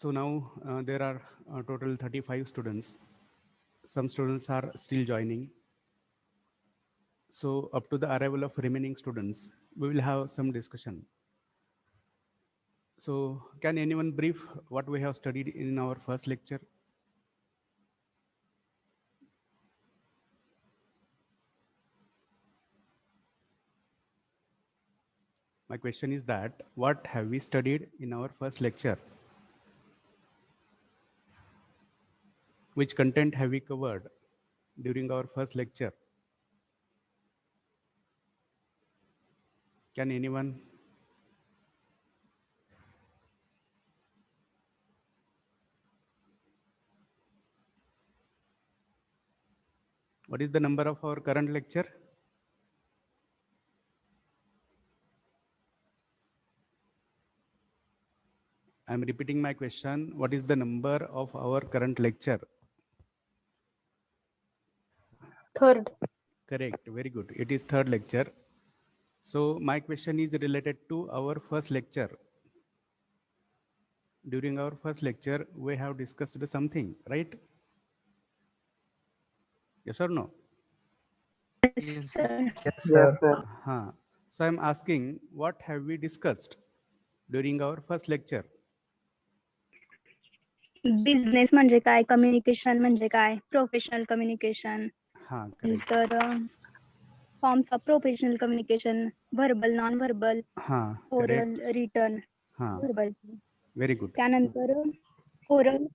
So now there are total 35 students. Some students are still joining. So up to the arrival of remaining students, we will have some discussion. So can anyone brief what we have studied in our first lecture? My question is that what have we studied in our first lecture? Which content have we covered during our first lecture? Can anyone? What is the number of our current lecture? I'm repeating my question. What is the number of our current lecture? Third. Correct. Very good. It is third lecture. So my question is related to our first lecture. During our first lecture, we have discussed something, right? Yes or no? Yes, sir. Yes, sir. So I'm asking, what have we discussed during our first lecture? Business म्हणजे काय, communication म्हणजे काय, professional communication, Correct. तर forms of professional communication, verbal, non verbal, oral, Correct. Written, हाँ, verbal. very good. त्यानंतर oral,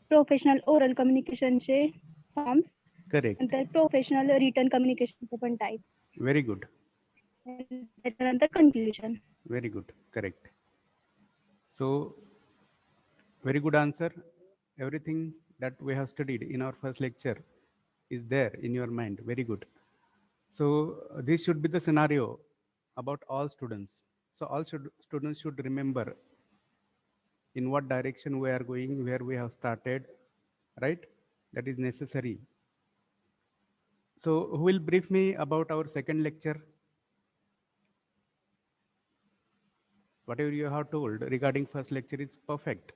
professional oral कम्युनिकेशनचे forms, Correct. नंतर professional written कम्युनिकेशनचे पण टाईप, Very good. त्याच्यानंतर conclusion. Very good. Correct. So, very good answer. Everything that we have studied in our first lecture is there in your mind. Very good. So, this should be the scenario about all students. So, all students should remember in what direction we are going, where we have started, right? That is necessary. So, who will brief me about our second lecture? Whatever you have told regarding first lecture is perfect.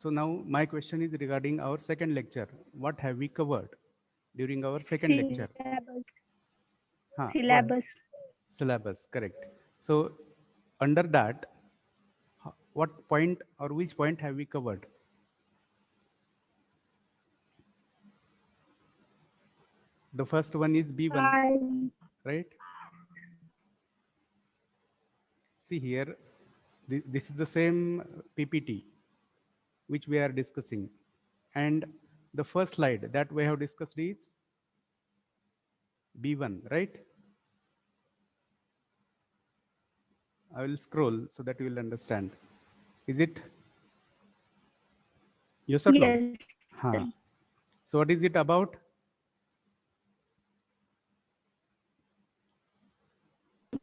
So now my question is regarding our second lecture. What have we covered during our second lecture? Syllabus. Syllabus, correct. So under that, what point or which point have we covered? The first one is B1, right? See here, this is the same PPT which we are discussing. And the first slide that we have discussed is B1, right? I will scroll so that you will understand. Is it? Yes or no? Yes. So what is it about?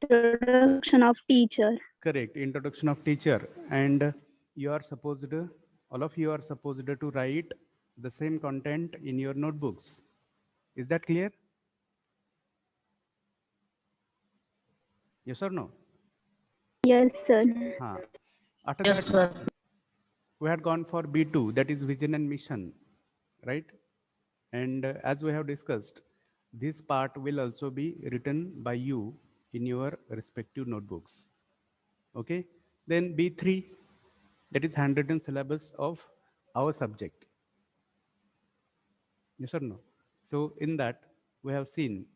Introduction of teacher. Correct. Introduction of teacher. And you are supposed to, all of you are supposed to write the same content in your notebooks. Is that clear? Yes or no? Yes, sir. After Yes, that, sir. we had gone for B2, that is vision and mission, right? And as we have discussed, this part will also be written by you in your respective notebooks. Okay. Then B3, that is handwritten syllabus of our subject. Yes or no? So in that, we have seen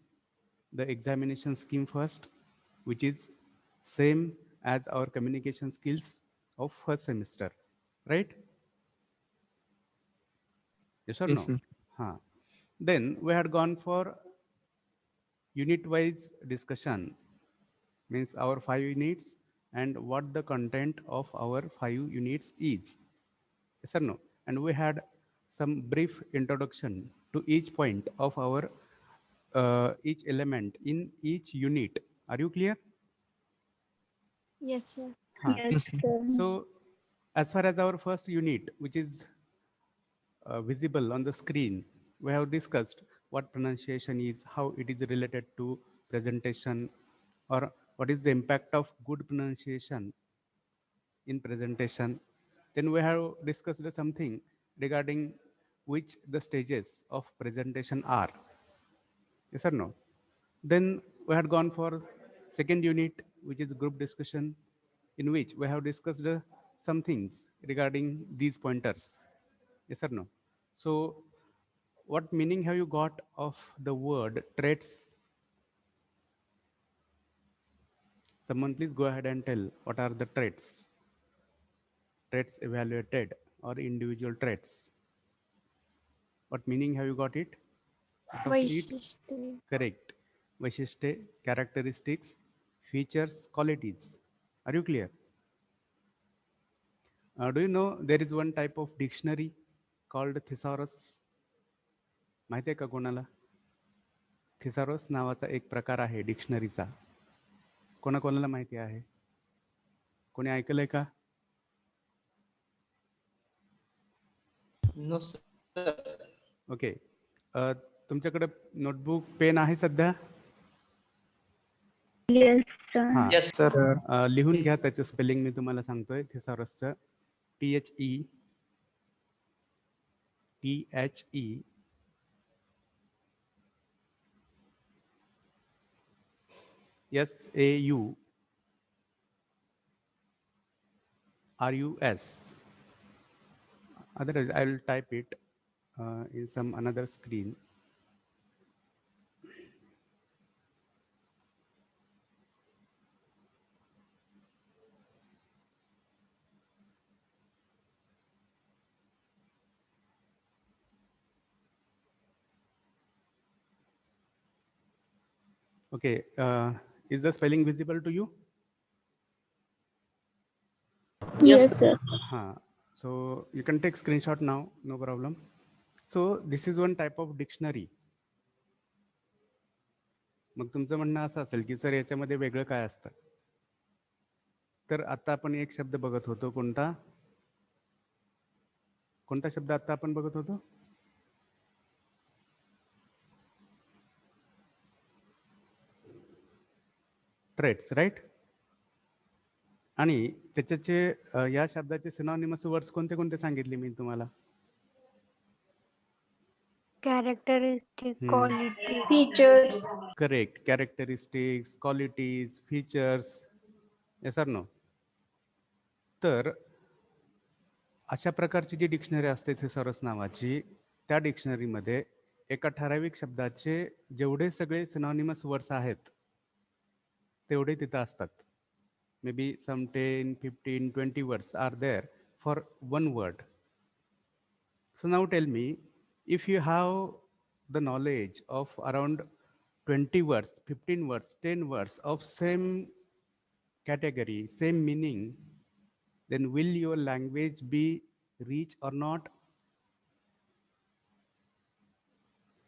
the examination scheme first, which is same as our communication skills of first semester, right? Yes or Yes, no? sir. Then we had gone for unit-wise discussion, means our 5 units and what the content of our 5 units is. Yes or no? And we had some brief introduction to each point of our each element in each unit. Are you clear? Yes, sir. Yes, Yes, sir. sir. So as far as our first unit, which is visible on the screen, we have discussed what pronunciation is, how it is related to presentation, or what is the impact of good pronunciation in presentation. Then we have discussed something regarding which the stages of presentation are. Yes or no? Then we had gone for second unit, which is group discussion, in which we have discussed some things regarding these pointers. Yes or no? So what meaning have you got of the word traits? Someone please go ahead and tell what are the traits? Traits evaluated or individual traits. What meaning have you got it? Out of it? Correct. Vaishishte, characteristics, features, qualities. Are you clear? Do you know there is one type of dictionary called thesaurus? माहिती आहे का कोणाला? Thesaurus नावाचा एक प्रकार आहे डिक्शनरीचा. कोणाकोणाला माहिती आहे? कोणी ऐकलंय का? No sir. ओके. तुमच्याकडे नोटबुक पेन आहे सध्या? Yes, Yes, sir. लिहून घ्या त्याचं स्पेलिंग मी तुम्हाला सांगतोय. थिसारसचं THESAURUS. Otherwise, I will type it in some another screen. Okay, is the spelling visible to you? yes, sir. So you can take screenshot now, no problem. So this is one type of dictionary. मग तुमचं म्हणणं असं असेल की sir याच्यामध्ये वेगळं काय असतं? तर आता आपण एक शब्द बघत होतो. कोणता शब्द आता आपण बघत होतो? Traits, right? आणि त्याच्याचे या शब्दाचे सिनॉनिमस वर्ड्स कोणते कोणते सांगितले मी तुम्हाला? Characteristic, quality, features. Correct. Characteristics, qualities, features. Yes or no? तर अशा प्रकारची जी डिक्शनरी असते थिसॉरस नावाची, त्या डिक्शनरीमध्ये एका ठराविक शब्दाचे जेवढे सगळे सिनॉनिमस वर्ड्स आहेत तेवढे तिथं असतात. Maybe some 10, 15, 20 words are there for one word. So now tell me, if you have the knowledge of around 20 words, 15 words, 10 words of same category, same meaning, then will your language be rich or not?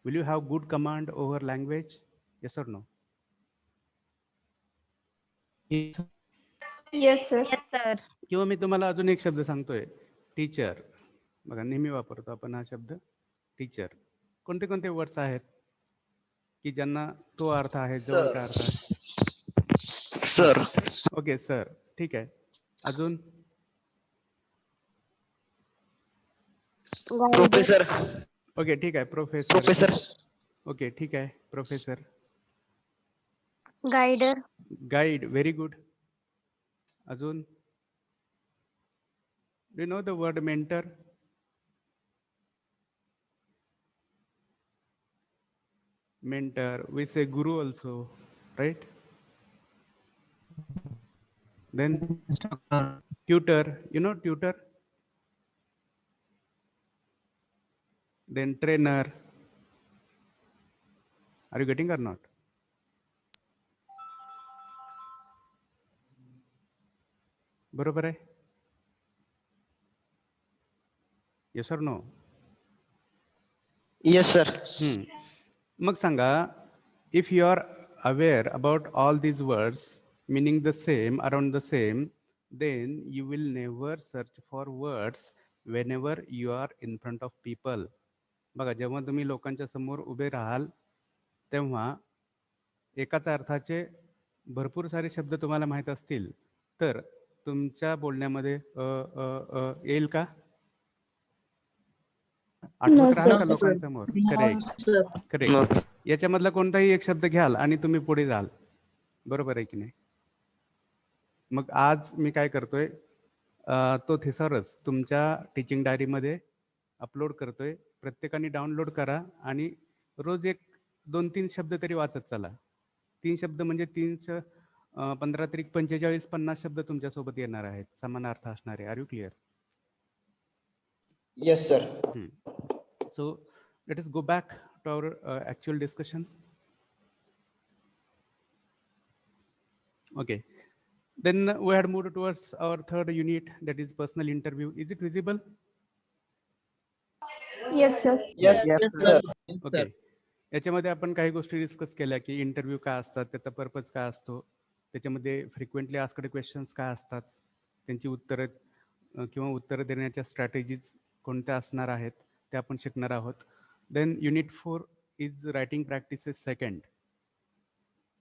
Will you have good command over language? Yes or no? Yes, sir. Yes, sir. किंवा मी तुम्हाला अजून एक शब्द सांगतोय, teacher. बघा नेहमी वापरतो आपण हा शब्द टीचर. कोणते कोणते वर्ड्स आहेत की ज्यांना तो अर्थ आहे, जवळचा अर्थ आहे? सर. ओके सर, ठीक आहे. अजून? प्रोफेसर. ओके ठीक आहे. प्रोफेसर. ओके ठीक आहे. Professor. Guider. Guide, very good. अजून? Do you know the word mentor? Mentor, we say guru also, right? Then tutor, you know tutor? Then trainer. Are you getting or not? बरोबर आहे? Yes or no? Yes, sir. मग सांगा, if you are aware about all these words meaning the same, around the same, then you will never search for words whenever you are in front of people. बघा, जेव्हा तुम्ही लोकांच्या समोर उभे राहाल तेव्हा एकाच अर्थाचे भरपूर सारे शब्द तुम्हाला माहित असतील तर तुमच्या बोलण्यामध्ये येईल का? आठवत राहत का लोकांसमोर? Correct correct. याच्यामधला कोणताही एक शब्द घ्याल आणि तुम्ही पुढे जाल, बरोबर आहे की नाही? मग आज मी काय करतोय, तो थिसॉरस तुमच्या टीचिंग डायरीमध्ये अपलोड करतोय. प्रत्येकाने डाउनलोड करा आणि रोज एक 2-3 शब्द तरी वाचत चला. 3 शब्द म्हणजे 15 तरी 45-50 शब्द तुमच्यासोबत येणार आहेत, समान अर्थ असणारे. Are you clear? Yes, sir. So let us go back to our actual discussion. Okay, then we had moved towards our third unit, that is personal interview. Is it visible? Yes, sir. Yes, sir. Okay. याच्यामध्ये आपण काही गोष्टी discuss केल्या की interview काय असतात, त्याचा purpose काय असतो, त्याच्यामध्ये फ्रिक्वेंटली आस्क्ड क्वेश्चन्स काय असतात, त्यांची उत्तरं किंवा उत्तरं देण्याच्या स्ट्रॅटेजीज कोणत्या असणार आहेत ते आपण शिकणार आहोत. Then unit 4 is writing practices second.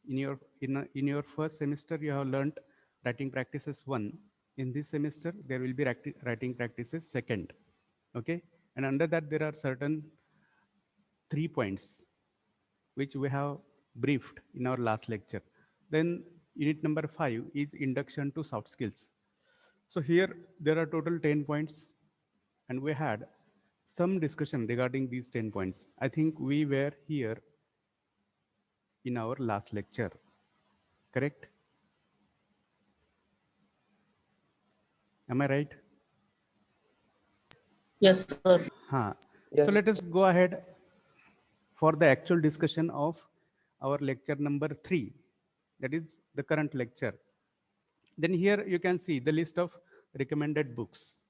In your first semester you have learned writing practices 1. In this semester there will be writing practices 2. Okay, and under that there are certain 3 points which we have briefed in our last lecture. Then unit number 5 is induction to soft skills. So here there are total 10 points and we had some discussion regarding these 10 points. I think we were here in our last lecture, correct? Am I right? Yes, sir. Yes. So let us go ahead for the actual discussion of our lecture number 3, that is the current lecture. Then here you can see the list of recommended books.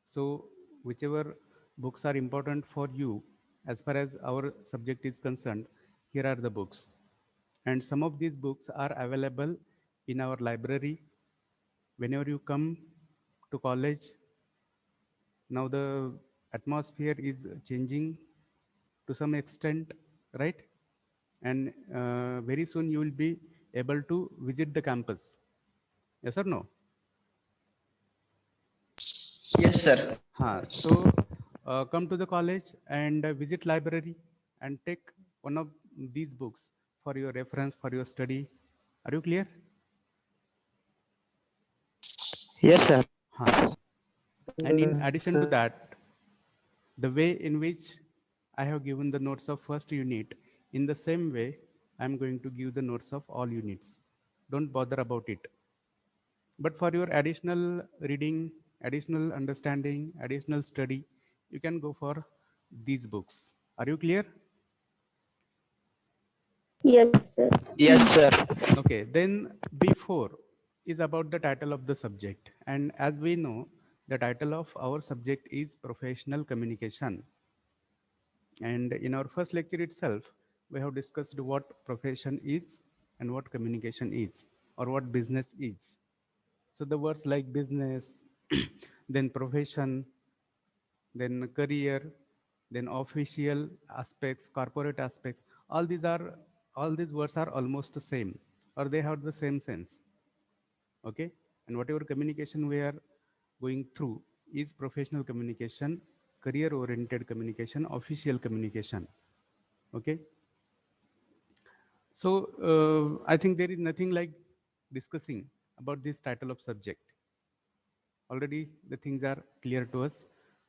So whichever books are important for you as far as our subject is concerned, here are the books. And some of these books are available in our library. Whenever you come to college, now the atmosphere is changing to some extent, right? And very soon you will be able to visit the campus. Yes or no? Yes, sir. So come to the college and visit library and take one of these books for your reference, for your study. Are you clear? Yes, sir. And in addition to that, the way in which I have given the notes of first unit, in the same way I'm going to give the notes of all units. Don't bother about it. But for your additional reading, additional understanding, additional study, you can go for these books. Are you clear? Yes, sir. Yes, sir. Okay, then B4 is about the title of the subject. And as we know, the title of our subject is professional communication. And in our first lecture itself, we have discussed what profession is and what communication is, or what business is. So the words like business, then profession, then career, then official aspects, corporate aspects, all these words are almost the same, or they have the same sense. Okay, and whatever communication we are going through is professional communication, career oriented communication, official communication. Okay, so I think there is nothing like discussing about this title of subject. Already the things are clear to us.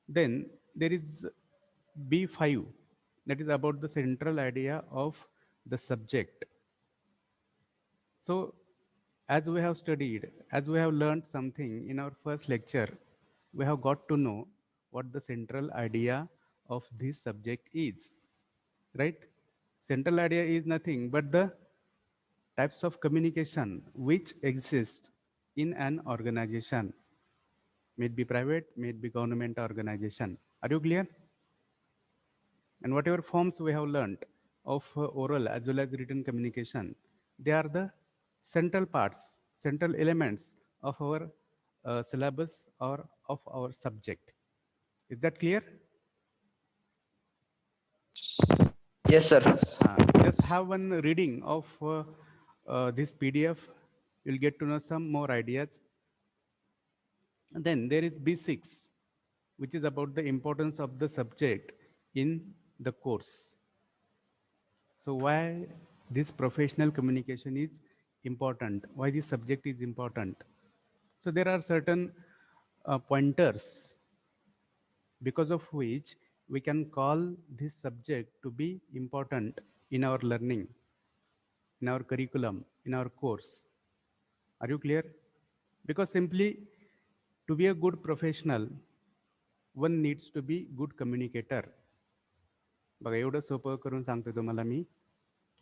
Then there is B5, that is about the central idea of the subject. So as we have studied, as we have learned something in our first lecture, we have got to know what the central idea of this subject is, right? Central idea is nothing but the types of communication which exist in an organization. May it be private, may it be government organization. Are you clear? And whatever forms we have learned of oral as well as written communication, they are the central parts, central elements of our syllabus or of our subject. Is that clear? Yes, sir. Just have one reading of this PDF you'll get to know some more ideas. And then there is B6, which is about the importance of the subject in the course. So why this professional communication is important, why this subject is important. So there are certain pointers because of which we can call this subject to be important in our learning, in our curriculum, in our course. Are you clear? Because simply to be a good professional, one needs to be good communicator. बघा एवढं सोपं करून सांगतो तुम्हाला मी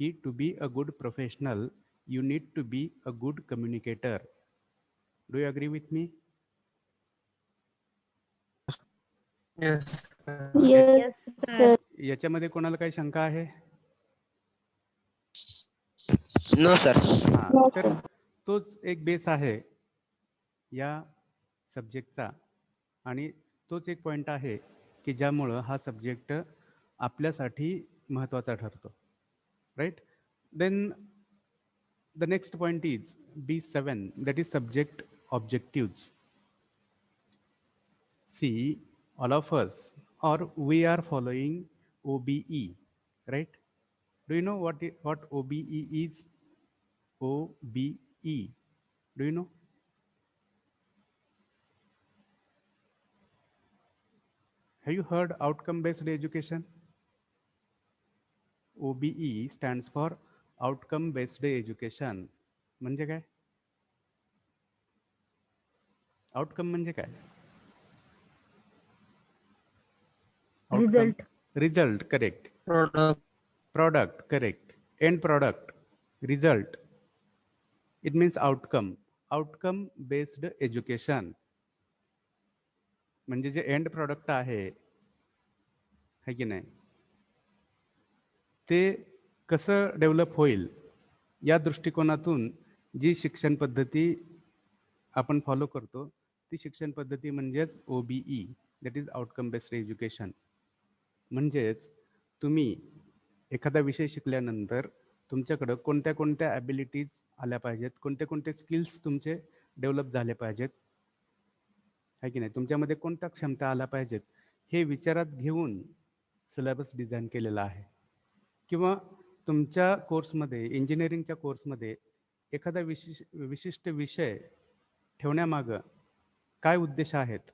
की to be a good professional you need to be a good communicator. Do you agree with me? Yes. Yes, sir. याच्यामध्ये कोणाला काही शंका आहे? No, sir. हां, No, तर sir. तोच एक बेस आहे या सब्जेक्टचा आणि तोच एक पॉईंट आहे की ज्यामुळं हा सब्जेक्ट आपल्यासाठी महत्त्वाचा ठरतो. Right? Then the next point is B7, that is subject objectives. See, all of us or we are following OBE, right? Do you know what OBE is? OBE. Do you know? Have you heard outcome based education? OBE stands for outcome based education. म्हणजे काय? Outcome म्हणजे काय? Result. Result, correct. Product, correct. End product, result. It means outcome. Outcome based education. म्हणजे जे end product आहे की नाही, ते कसं डेव्हलप होईल या दृष्टिकोनातून जी शिक्षण पद्धती आपण फॉलो करतो ती शिक्षण पद्धती म्हणजेच OBE, that is outcome based education. म्हणजेच तुम्ही एखादा विषय शिकल्यानंतर तुमच्याकडं कोणत्या कोणत्या ॲबिलिटीज आल्या पाहिजेत, कोणते कोणते स्किल्स तुमचे डेव्हलप झाले पाहिजेत, आहे की नाही, तुमच्यामध्ये कोणत्या क्षमता आल्या पाहिजेत हे विचारात घेऊन सिलेबस डिझाईन केलेला आहे. किंवा तुमच्या कोर्समध्ये, इंजिनिअरिंगच्या कोर्समध्ये एखादा विशिष्ट विषय ठेवण्यामागं काय उद्देश आहेत,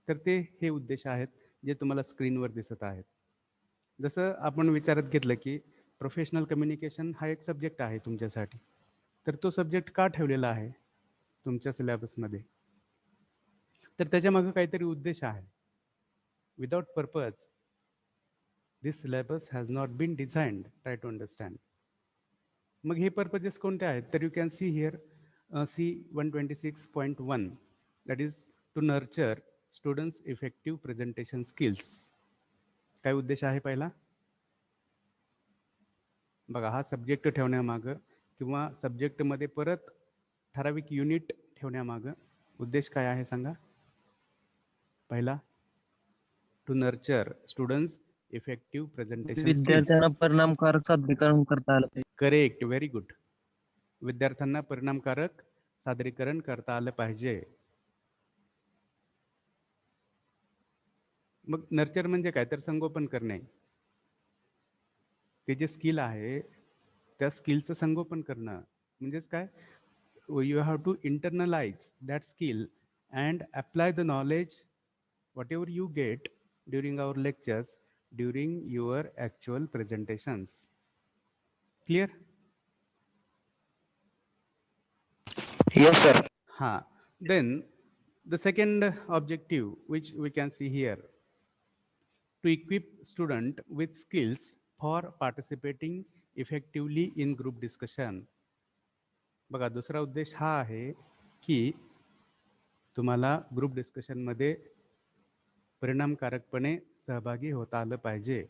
तर ते हे उद्देश आहेत जे तुम्हाला स्क्रीनवर दिसत आहेत. जसं आपण विचारात घेतलं की प्रोफेशनल कम्युनिकेशन हा एक सब्जेक्ट आहे तुमच्यासाठी, तर तो सब्जेक्ट का ठेवलेला आहे तुमच्या सिलेबसमध्ये, तर त्याच्यामागं काहीतरी उद्देश आहे. Without purpose this syllabus has not been designed. Try to understand. मग हे पर्पजेस कोणते आहेत, तर you can see here C126.1, that is to nurture students effective presentation skills. काय उद्देश आहे पहिला? बघा, हा सब्जेक्ट ठेवण्यामागं किंवा सब्जेक्टमध्ये परत ठराविक युनिट ठेवण्यामागं उद्देश काय आहे सांगा? पहिला, to nurture students effective presentation skills. विद्यार्थ्यांना परिणामकारक सादरीकरण करता आलं पाहिजे. Correct, very good. विद्यार्थ्यांना परिणामकारक सादरीकरण करता आलं पाहिजे. मग नर्चर म्हणजे काय, तर संगोपन करणे. ते जे स्किल आहे त्या स्किलचं संगोपन करणं म्हणजेच काय, you have to internalise that skill and apply the knowledge whatever you get during our lectures, during your actual presentations. Clear? Yes, sir. हां. Then the second objective which we can see here, to equip student with skills for participating effectively in group discussion. बघा, दुसरा उद्देश हा आहे की तुम्हाला group डिस्कशनमध्ये परिणामकारकपणे सहभागी होता आलं पाहिजे.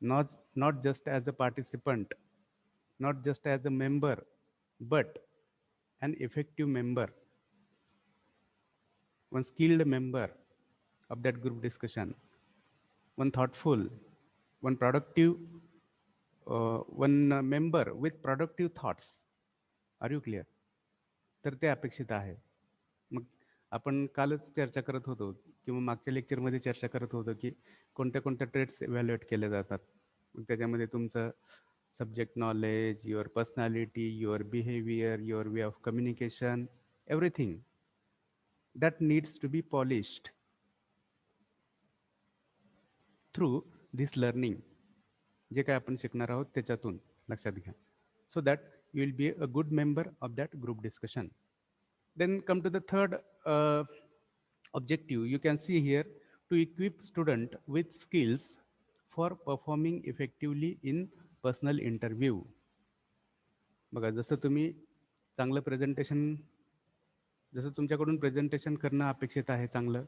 not just as a participant, not just as a member, but an effective member, one skilled member of that group discussion, one thoughtful, one productive, one member with productive thoughts are you clear? तर ते अपेक्षित आहे. मग आपण कालच चर्चा करत होतो किंवा मागच्या लेक्चरमध्ये चर्चा करत होतो की कोणत्या कोणत्या ट्रेड्स इव्हॅल्युएट केले जातात. मग त्याच्यामध्ये तुमचं subject knowledge, your personality, your behaviour, your way of communication, everything that needs to be polished through this learning. जे काय आपण शिकणार आहोत त्याच्यातून लक्षात घ्या. So that you will be a good member of that group discussion. Then come to the third objective. You can see here, to equip student with skills for performing effectively in personal interview. बघा, जसं तुम्ही चांगलं presentation, जसं तुमच्याकडून presentation करणं अपेक्षित आहे, चांगलं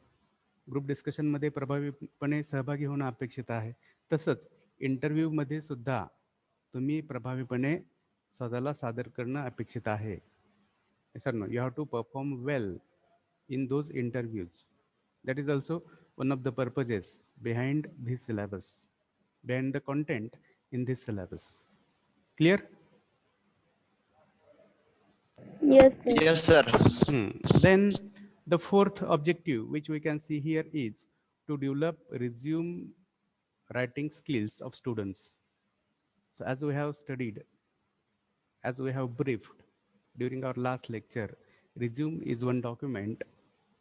ग्रुप डिस्कशनमध्ये प्रभावीपणे सहभागी होणं अपेक्षित आहे, तसंच इंटरव्ह्यूमध्ये सुद्धा तुम्ही प्रभावीपणे स्वतःला सादर करणं अपेक्षित आहे. Sir no, you have to perform well in those interviews. That is also one of the purposes behind this syllabus, behind the content in this syllabus. Clear? Yes, sir. Yes, sir. Then the fourth objective, which we can see here, is to develop resume writing skills of students. So as we have studied, as we have briefed during our last lecture, resume is one document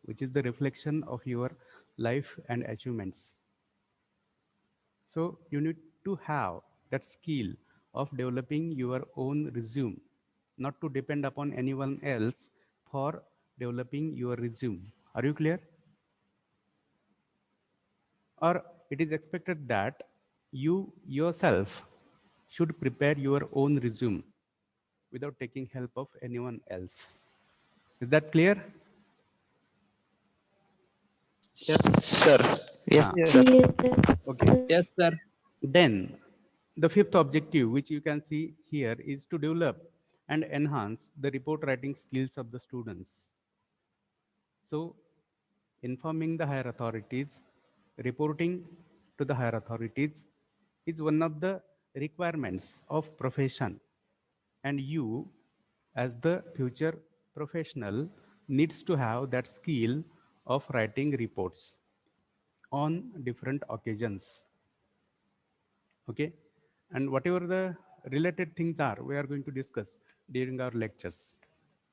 which is the reflection of your life and achievements. So you need to have that skill of developing your own resume, not to depend upon anyone else for developing your resume. Are you clear? Or it is expected that you yourself should prepare your own resume without taking help of anyone else. Is that clear? Yes, sir. Yes, sir. Okay. Yes, sir. Then the fifth objective, which you can see here, is to develop and enhance the report writing skills of the students. So informing the higher authorities, reporting to the higher authorities is one of the requirements of profession, and you as the future professional needs to have that skill of writing reports on different occasions. Okay, and whatever the related things are, we are going to discuss during our lectures.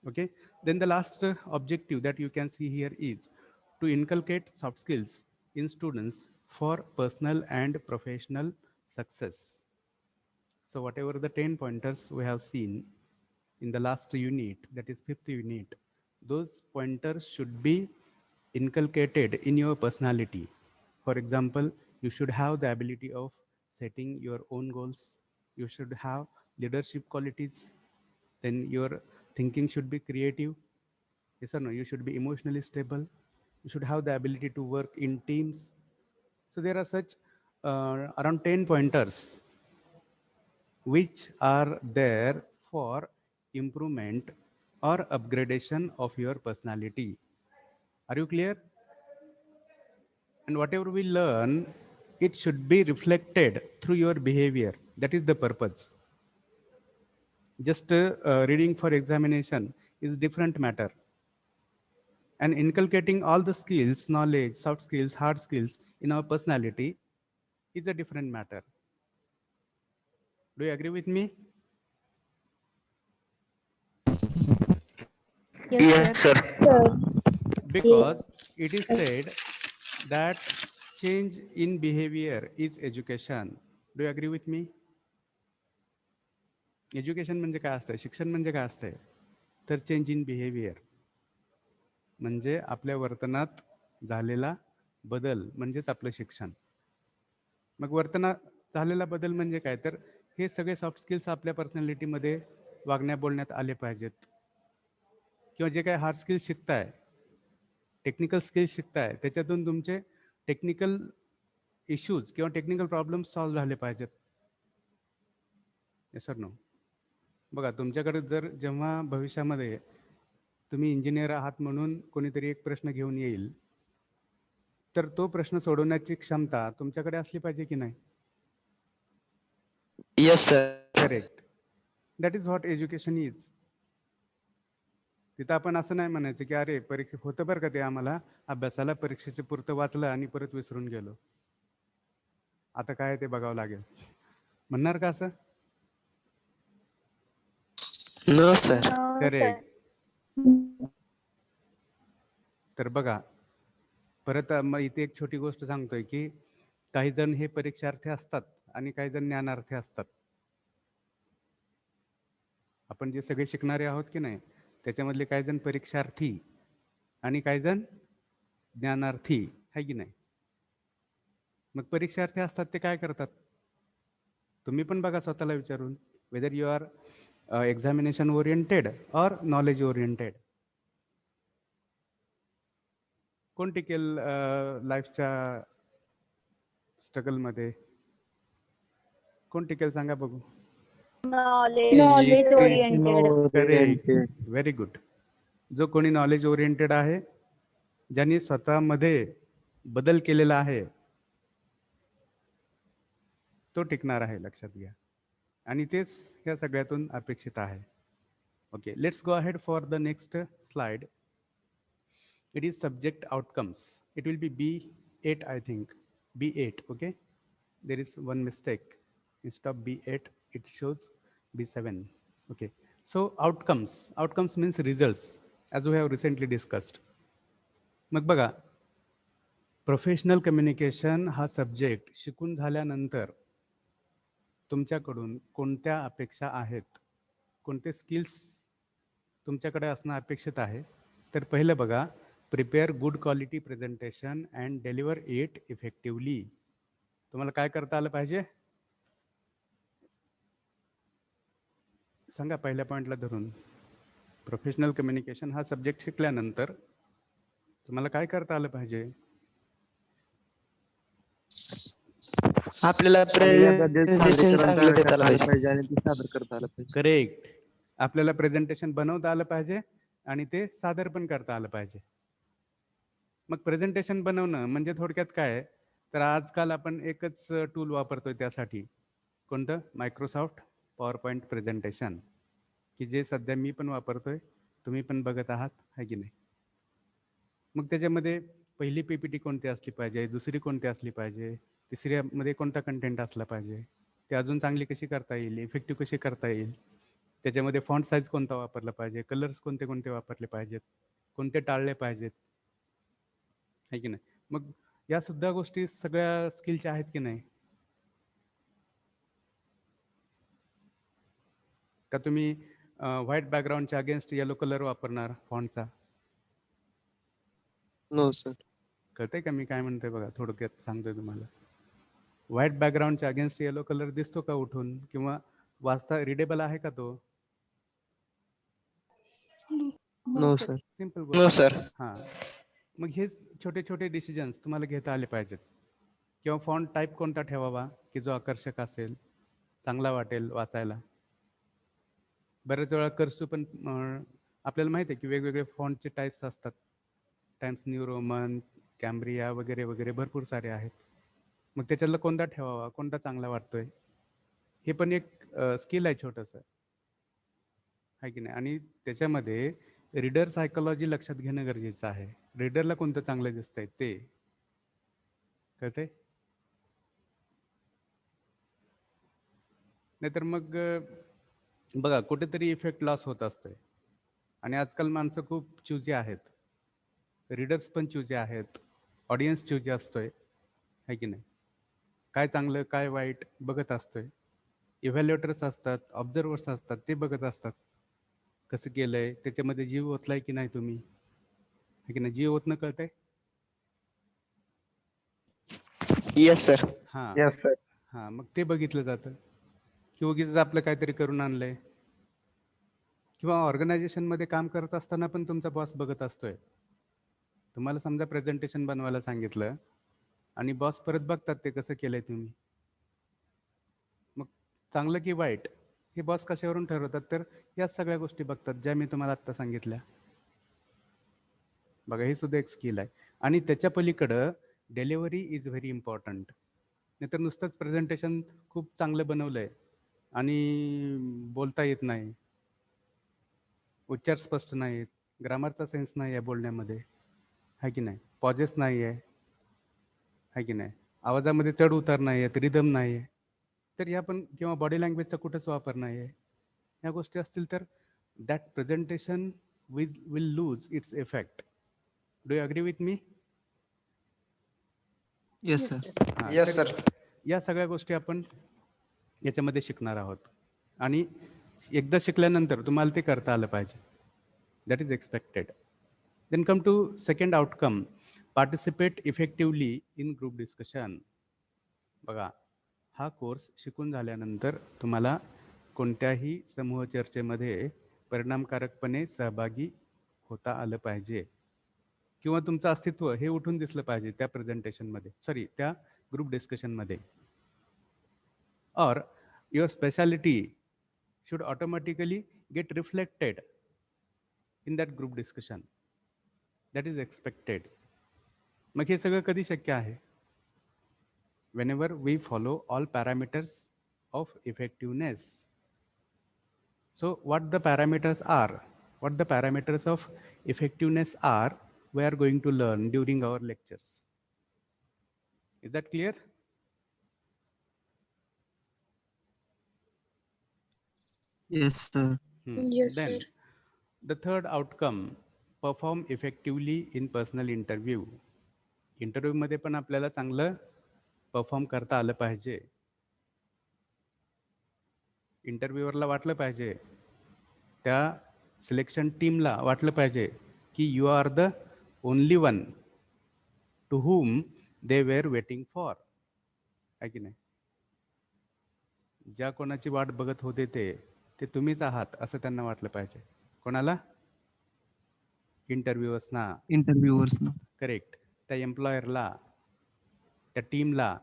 Okay, then the last objective that you can see here is to inculcate soft skills in students for personal and professional success. So whatever the 10 pointers we have seen in the last unit, that is fifth unit, those pointers should be inculcated in your personality. For example, you should have the ability of setting your own goals. You should have leadership qualities. Then your thinking should be creative. Yes or no? You should be emotionally stable. You should have the ability to work in teams. So there are such around 10 pointers which are there for improvement or upgradation of your personality. Are you clear? And whatever we learn, it should be reflected through your behavior. That is the purpose. Just reading for examination is different matter. And inculcating all the skills, knowledge, soft skills, hard skills in our personality is a different matter. Do you agree with me? Yes, sir. Because it is said that change in behavior is education. Do you agree with me? Education म्हणजे काय असतं, शिक्षण म्हणजे काय असतं, तर change in behaviour म्हणजे आपल्या वर्तनात झालेला बदल म्हणजेच आपलं शिक्षण. मग वर्तनात झालेला बदल म्हणजे काय, तर हे सगळे सॉफ्ट स्किल्स आपल्या पर्सनॅलिटीमध्ये वागण्या बोलण्यात आले पाहिजेत. किंवा जे काय हार्ड स्किल्स शिकताय, टेक्निकल स्किल्स शिकताय, त्याच्यातून तुमचे टेक्निकल इश्यूज किंवा टेक्निकल प्रॉब्लेम्स सॉल्व्ह झाले पाहिजेत. Yes sir no? बघा, तुमच्याकडे जर जेव्हा भविष्यामध्ये तुम्ही इंजिनियर आहात म्हणून कोणीतरी एक प्रश्न घेऊन येईल, तर तो प्रश्न सोडवण्याची क्षमता तुमच्याकडे असली पाहिजे की नाही? Yes, sir. Correct. That is what education is. तिथं आपण असं नाही म्हणायचं की अरे परीक्षेत होतं बरं का ते, आम्हाला अभ्यासाला परीक्षेचे पुरतं वाचलं आणि परत विसरून गेलो, आता काय ते बघावं लागेल. म्हणणार का असं? No sir. करेक्ट. तर बघा परत मग इथे एक छोटी गोष्ट सांगतोय की काही जण हे परीक्षार्थी असतात आणि काही जण ज्ञानार्थी असतात. आपण जे सगळे शिकणारे आहोत की नाही, त्याच्यामधले काही जण परीक्षार्थी आणि काही जण ज्ञानार्थी आहे की नाही. मग परीक्षार्थी असतात ते काय करतात, तुम्ही पण बघा स्वतःला विचारून, whether you are examination oriented or knowledge oriented. कोण टिकेल लाईफच्या स्ट्रगलमध्ये? कोण टिकेल सांगा बघू. Knowledge oriented. Correct, very good. जो कोणी नॉलेज ओरिएंटेड आहे, ज्यांनी स्वतःमध्ये बदल केलेला आहे, तो टिकणार आहे, लक्षात घ्या. आणि तेच या सगळ्यातून अपेक्षित आहे. Okay, let's go ahead for the next slide. It is subject outcomes. It will be B8, I think. B8, okay? There is one mistake. Instead of B8, it shows B7. Okay. So outcomes. Outcomes means results, as we have recently discussed. मग बघा, professional communication हा subject शिकून झाल्यानंतर तुमच्याकडून कोणत्या अपेक्षा आहेत, कोणते स्किल्स तुमच्याकडे असणं अपेक्षित आहे? तर पहिलं बघा, prepare good quality presentation and deliver it effectively. तुम्हाला काय करता आलं पाहिजे सांगा पहिल्या पॉईंटला धरून. प्रोफेशनल कम्युनिकेशन हा सब्जेक्ट शिकल्यानंतर तुम्हाला काय करता आलं पाहिजे? आपल्याला प्रेझेंटेशन चांगलं देता आलं पाहिजे आणि ते सादर करता आलं पाहिजे. करेक्ट. आपल्याला प्रेझेंटेशन बनवता आलं पाहिजे आणि ते सादर पण करता आलं पाहिजे. मग प्रेझेंटेशन बनवणं म्हणजे थोडक्यात काय, तर आजकाल आपण एकच टूल वापरतोय त्यासाठी. कोणतं? मायक्रोसॉफ्ट पॉवर पॉईंट प्रेझेंटेशन, की जे सध्या मी पण वापरतोय, तुम्ही पण बघत आहात, आहे की नाही. मग त्याच्यामध्ये पहिली पीपीटी कोणती असली पाहिजे, दुसरी कोणती असली पाहिजे, तिसऱ्यामध्ये कोणता कंटेंट असला पाहिजे, ते अजून चांगली कशी करता येईल, इफेक्टिव्ह कशी करता येईल, त्याच्यामध्ये फॉन्ट साईज कोणता वापरला पाहिजे, कलर्स कोणते कोणते वापरले पाहिजेत, कोणते टाळले पाहिजेत, आहे की नाही. मग या सुद्धा गोष्टी सगळ्या स्किलच्या आहेत की नाही. का तुम्ही व्हाईट बॅकग्राऊंडच्या अगेन्स्ट येलो कलर वापरणार फॉन्टचा? No sir. कळतंय का मी काय म्हणतोय? बघा, थोडक्यात सांगतोय तुम्हाला. व्हाईट बॅकग्राऊंडच्या अगेन्स्ट येलो कलर दिसतो का उठून, किंवा वाचता रिडेबल आहे का तो? No sir. सिंपल नो गोष्ट. सर. हां, मग हेच छोटे छोटे डिसिजन्स तुम्हाला घेता आले पाहिजेत. किंवा फॉन्ट टाईप कोणता ठेवावा की जो आकर्षक असेल, चांगला वाटेल वाचायला. बऱ्याच वेळा कर्सिव पण आपल्याला माहिती आहे की वेगवेगळे फॉन्टचे टाईप्स असतात. टाइम्स न्यू रोमन, कॅम्ब्रिया वगैरे वगैरे भरपूर सारे आहेत. मग त्याच्यातला कोणता ठेवावा, कोणता चांगला वाटतोय, हे पण एक स्किल आहे छोटंसं, आहे की नाही. आणि त्याच्यामध्ये रीडर सायकोलॉजी लक्षात घेणं गरजेचं आहे. रीडरला कोणतं चांगलं दिसतंय ते कळतंय. नाहीतर मग बघा, कुठेतरी इफेक्ट लॉस होत असतोय. आणि आजकाल माणसं खूप चुजी आहेत, रीडर्स पण चुजी आहेत, ऑडियन्स चुजी असतोय, आहे की नाही. काय चांगलं काय वाईट बघत असतोय. इव्हॅल्युएटर्स असतात, ऑब्झर्वर्स असतात, ते बघत असतात कसं केलंय, त्याच्यामध्ये जीव ओतलाय की नाही तुम्ही, आहे की नाही. जीव ओतणं कळतंय. Yes sir. हां यस सर. हां, मग ते बघितलं जातं की उगीच आपलं काहीतरी करून आणलंय. किंवा ऑर्गनायझेशनमध्ये काम करत असताना पण तुमचा बॉस बघत असतोय. तुम्हाला समजा प्रेझेंटेशन बनवायला सांगितलं आणि बॉस परत बघतात ते कसं केलंय तुम्ही. मग चांगलं की वाईट हे बॉस कशावरून ठरवतात, तर याच सगळ्या गोष्टी बघतात ज्या मी तुम्हाला आत्ता सांगितल्या. बघा, ही सुद्धा एक स्किल आहे. आणि त्याच्या पलीकडं डिलिव्हरी इज व्हेरी इम्पॉर्टंट. नाहीतर नुसतंच प्रेझेंटेशन खूप चांगलं बनवलंय आणि बोलता येत नाही, उच्चार स्पष्ट नाहीत, ग्रामरचा सेन्स नाही आहे बोलण्यामध्ये, आहे की नाही, पॉजेस नाही आहे की नाही, आवाजामध्ये चढ उतार नाही आहेत, रिदम नाही आहे, तर या पण किंवा बॉडी लँग्वेजचा कुठंच वापर नाही आहे, ह्या गोष्टी असतील तर that presentation will lose its effect. Do you agree with me? Yes sir. Yes, sir. या सगळ्या गोष्टी आपण याच्यामध्ये शिकणार आहोत आणि एकदा शिकल्यानंतर तुम्हाला ते करता आलं पाहिजे. That is expected. Then come to second outcome, participate effectively in group discussion. बघा, हा कोर्स शिकून झाल्यानंतर तुम्हाला कोणत्याही समूह चर्चेमध्ये परिणामकारकपणे सहभागी होता आलं पाहिजे किंवा तुमचं अस्तित्व हे उठून दिसलं पाहिजे त्या प्रेझेंटेशनमध्ये, सॉरी त्या ग्रुप डिस्कशनमध्ये. और your speciality should automatically get reflected in that group discussion. That is expected. मग हे सगळं कधी शक्य आहे? Whenever we follow all parameters of effectiveness. So what the parameters are, what the parameters of effectiveness are, we are going to learn during our lectures. Is that clear? Yes sir. Yes, Then sir. the third outcome, perform effectively in personal interview. Interview मध्ये पण आपल्याला चांगलं perform करता आलं पाहिजे. इंटरव्ह्यूअरला वाटलं पाहिजे, त्या सिलेक्शन टीमला वाटलं पाहिजे की you are the only one to whom they were waiting for, आहे की नाही. ज्या कोणाची वाट बघत होते ते तुम्हीच आहात असं त्यांना वाटलं पाहिजे. कोणाला? इंटरव्ह्यूअर्सना. इंटरव्ह्यूअर्स. करेक्ट. त्या एम्प्लॉयरला, त्या टीमला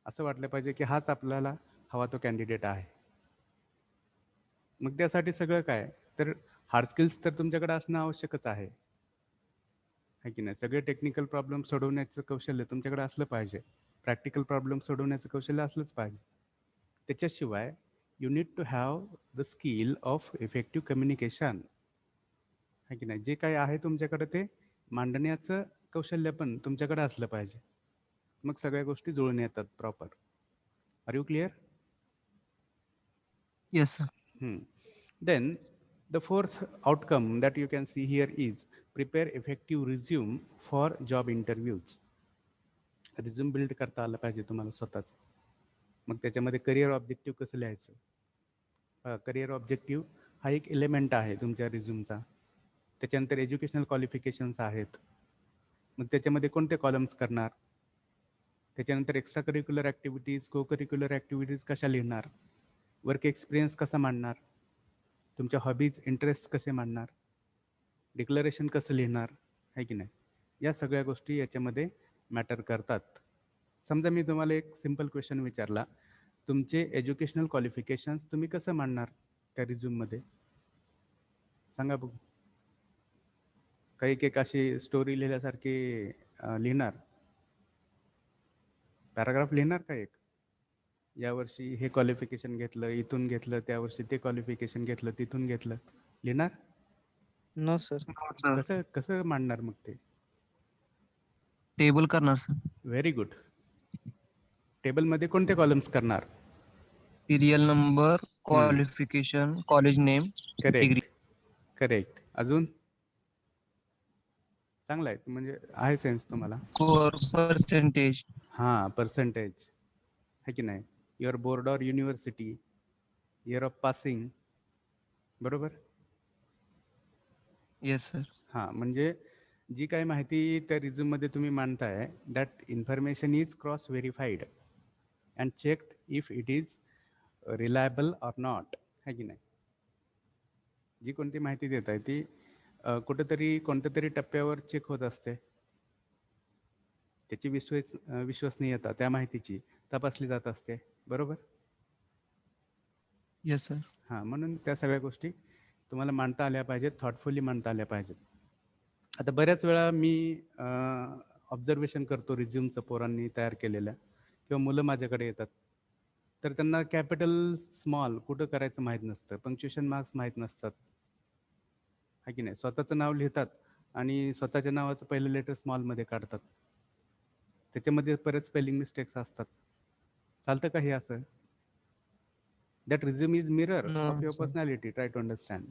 असं वाटलं पाहिजे की हाच आपल्याला हवा तो कॅन्डिडेट आहे. मग त्यासाठी सगळं काय, तर हार्ड स्किल्स तर तुमच्याकडे असणं आवश्यकच आहे की नाही. सगळे टेक्निकल प्रॉब्लेम सोडवण्याचं कौशल्य तुमच्याकडे असलं पाहिजे, प्रॅक्टिकल प्रॉब्लेम सोडवण्याचं कौशल्य असलंच पाहिजे. त्याच्याशिवाय you need to have the skill of effective communication, आहे की नाही. जे काय आहे तुमच्याकडे ते मांडण्याचं कौशल्य पण तुमच्याकडे असलं पाहिजे. मग सगळ्या गोष्टी जुळून येतात proper. Are you clear? Yes sir. Then the fourth outcome that you can see here is prepare effective resume for job interviews. Resume build करता आलं पाहिजे तुम्हाला स्वतःच. मग त्याच्यामध्ये करिअर ऑब्जेक्टिव्ह कसं लिहायचं, करिअर ऑब्जेक्टिव्ह हा एक एलिमेंट आहे तुमच्या रिझ्यूमचा. त्याच्यानंतर एज्युकेशनल क्वालिफिकेशन्स आहेत, मग त्याच्यामध्ये कोणते कॉलम्स करणार. त्याच्यानंतर एक्स्ट्रा करिक्युलर ॲक्टिव्हिटीज, को करिक्युलर ॲक्टिव्हिटीज कशा लिहिणार, वर्क एक्सपिरियन्स कसा मांडणार, तुमच्या हॉबीज इंटरेस्ट कसे मांडणार, डिक्लरेशन कसं लिहिणार, आहे की नाही. या सगळ्या गोष्टी याच्यामध्ये मॅटर करतात. समजा मी तुम्हाला एक सिम्पल क्वेश्चन विचारला, तुमचे एज्युकेशनल क्वालिफिकेशन्स तुम्ही कसं मांडणार त्या रिझ्यूममध्ये, सांगा बघू. काही एक अशी स्टोरी लिहिल्यासारखी लिहिणार, पॅराग्राफ लिहिणार का एक, यावर्षी हे क्वालिफिकेशन घेतलं, इथून घेतलं, त्यावर्षी ते क्वालिफिकेशन घेतलं, तिथून घेतलं, लिहिणार? No, sir. कसं कसं मांडणार मग ते? टेबल करणार सर. Very good. टेबलमध्ये कोणते कॉलम्स करणार? Serial number, qualification, college name, degree. Correct correct. अजून? चांगला आहे, म्हणजे आहे सेन्स तुम्हाला. Score, percentage. हां, पर्सेंटेज, आहे की नाही. Your board or university, year of passing, बरोबर. Yes sir. हां, म्हणजे जी काही माहिती त्या रिझ्यूममध्ये तुम्ही मांडताय, that information is cross verified and checked if it is reliable or not, है की नाही. जी कोणती माहिती देत आहे ती कुठेतरी कोणत्या तरी टप्प्यावर चेक होत असते. त्याची विश्वसनीयता त्या माहितीची तपासली जात असते, बरोबर. Yes sir. हां, म्हणून त्या सगळ्या गोष्टी तुम्हाला मांडता आल्या पाहिजेत, थॉटफुली मांडता आल्या पाहिजेत. आता बऱ्याच वेळा मी ऑब्झर्वेशन करतो रिझ्यूमचं पोरांनी तयार केलेल्या, किंवा मुलं माझ्याकडे येतात, तर त्यांना कॅपिटल स्मॉल कुठं करायचं माहीत नसतं, पंक्च्युएशन मार्क्स माहीत नसतात, आहे की नाही. स्वतःचं नाव लिहितात आणि स्वतःच्या नावाचं पहिलं लेटर स्मॉलमध्ये काढतात. त्याच्यामध्ये परत स्पेलिंग मिस्टेक्स असतात. चालतं का हे असं? That resume is mirror No, of your sir. Personality. Try to understand.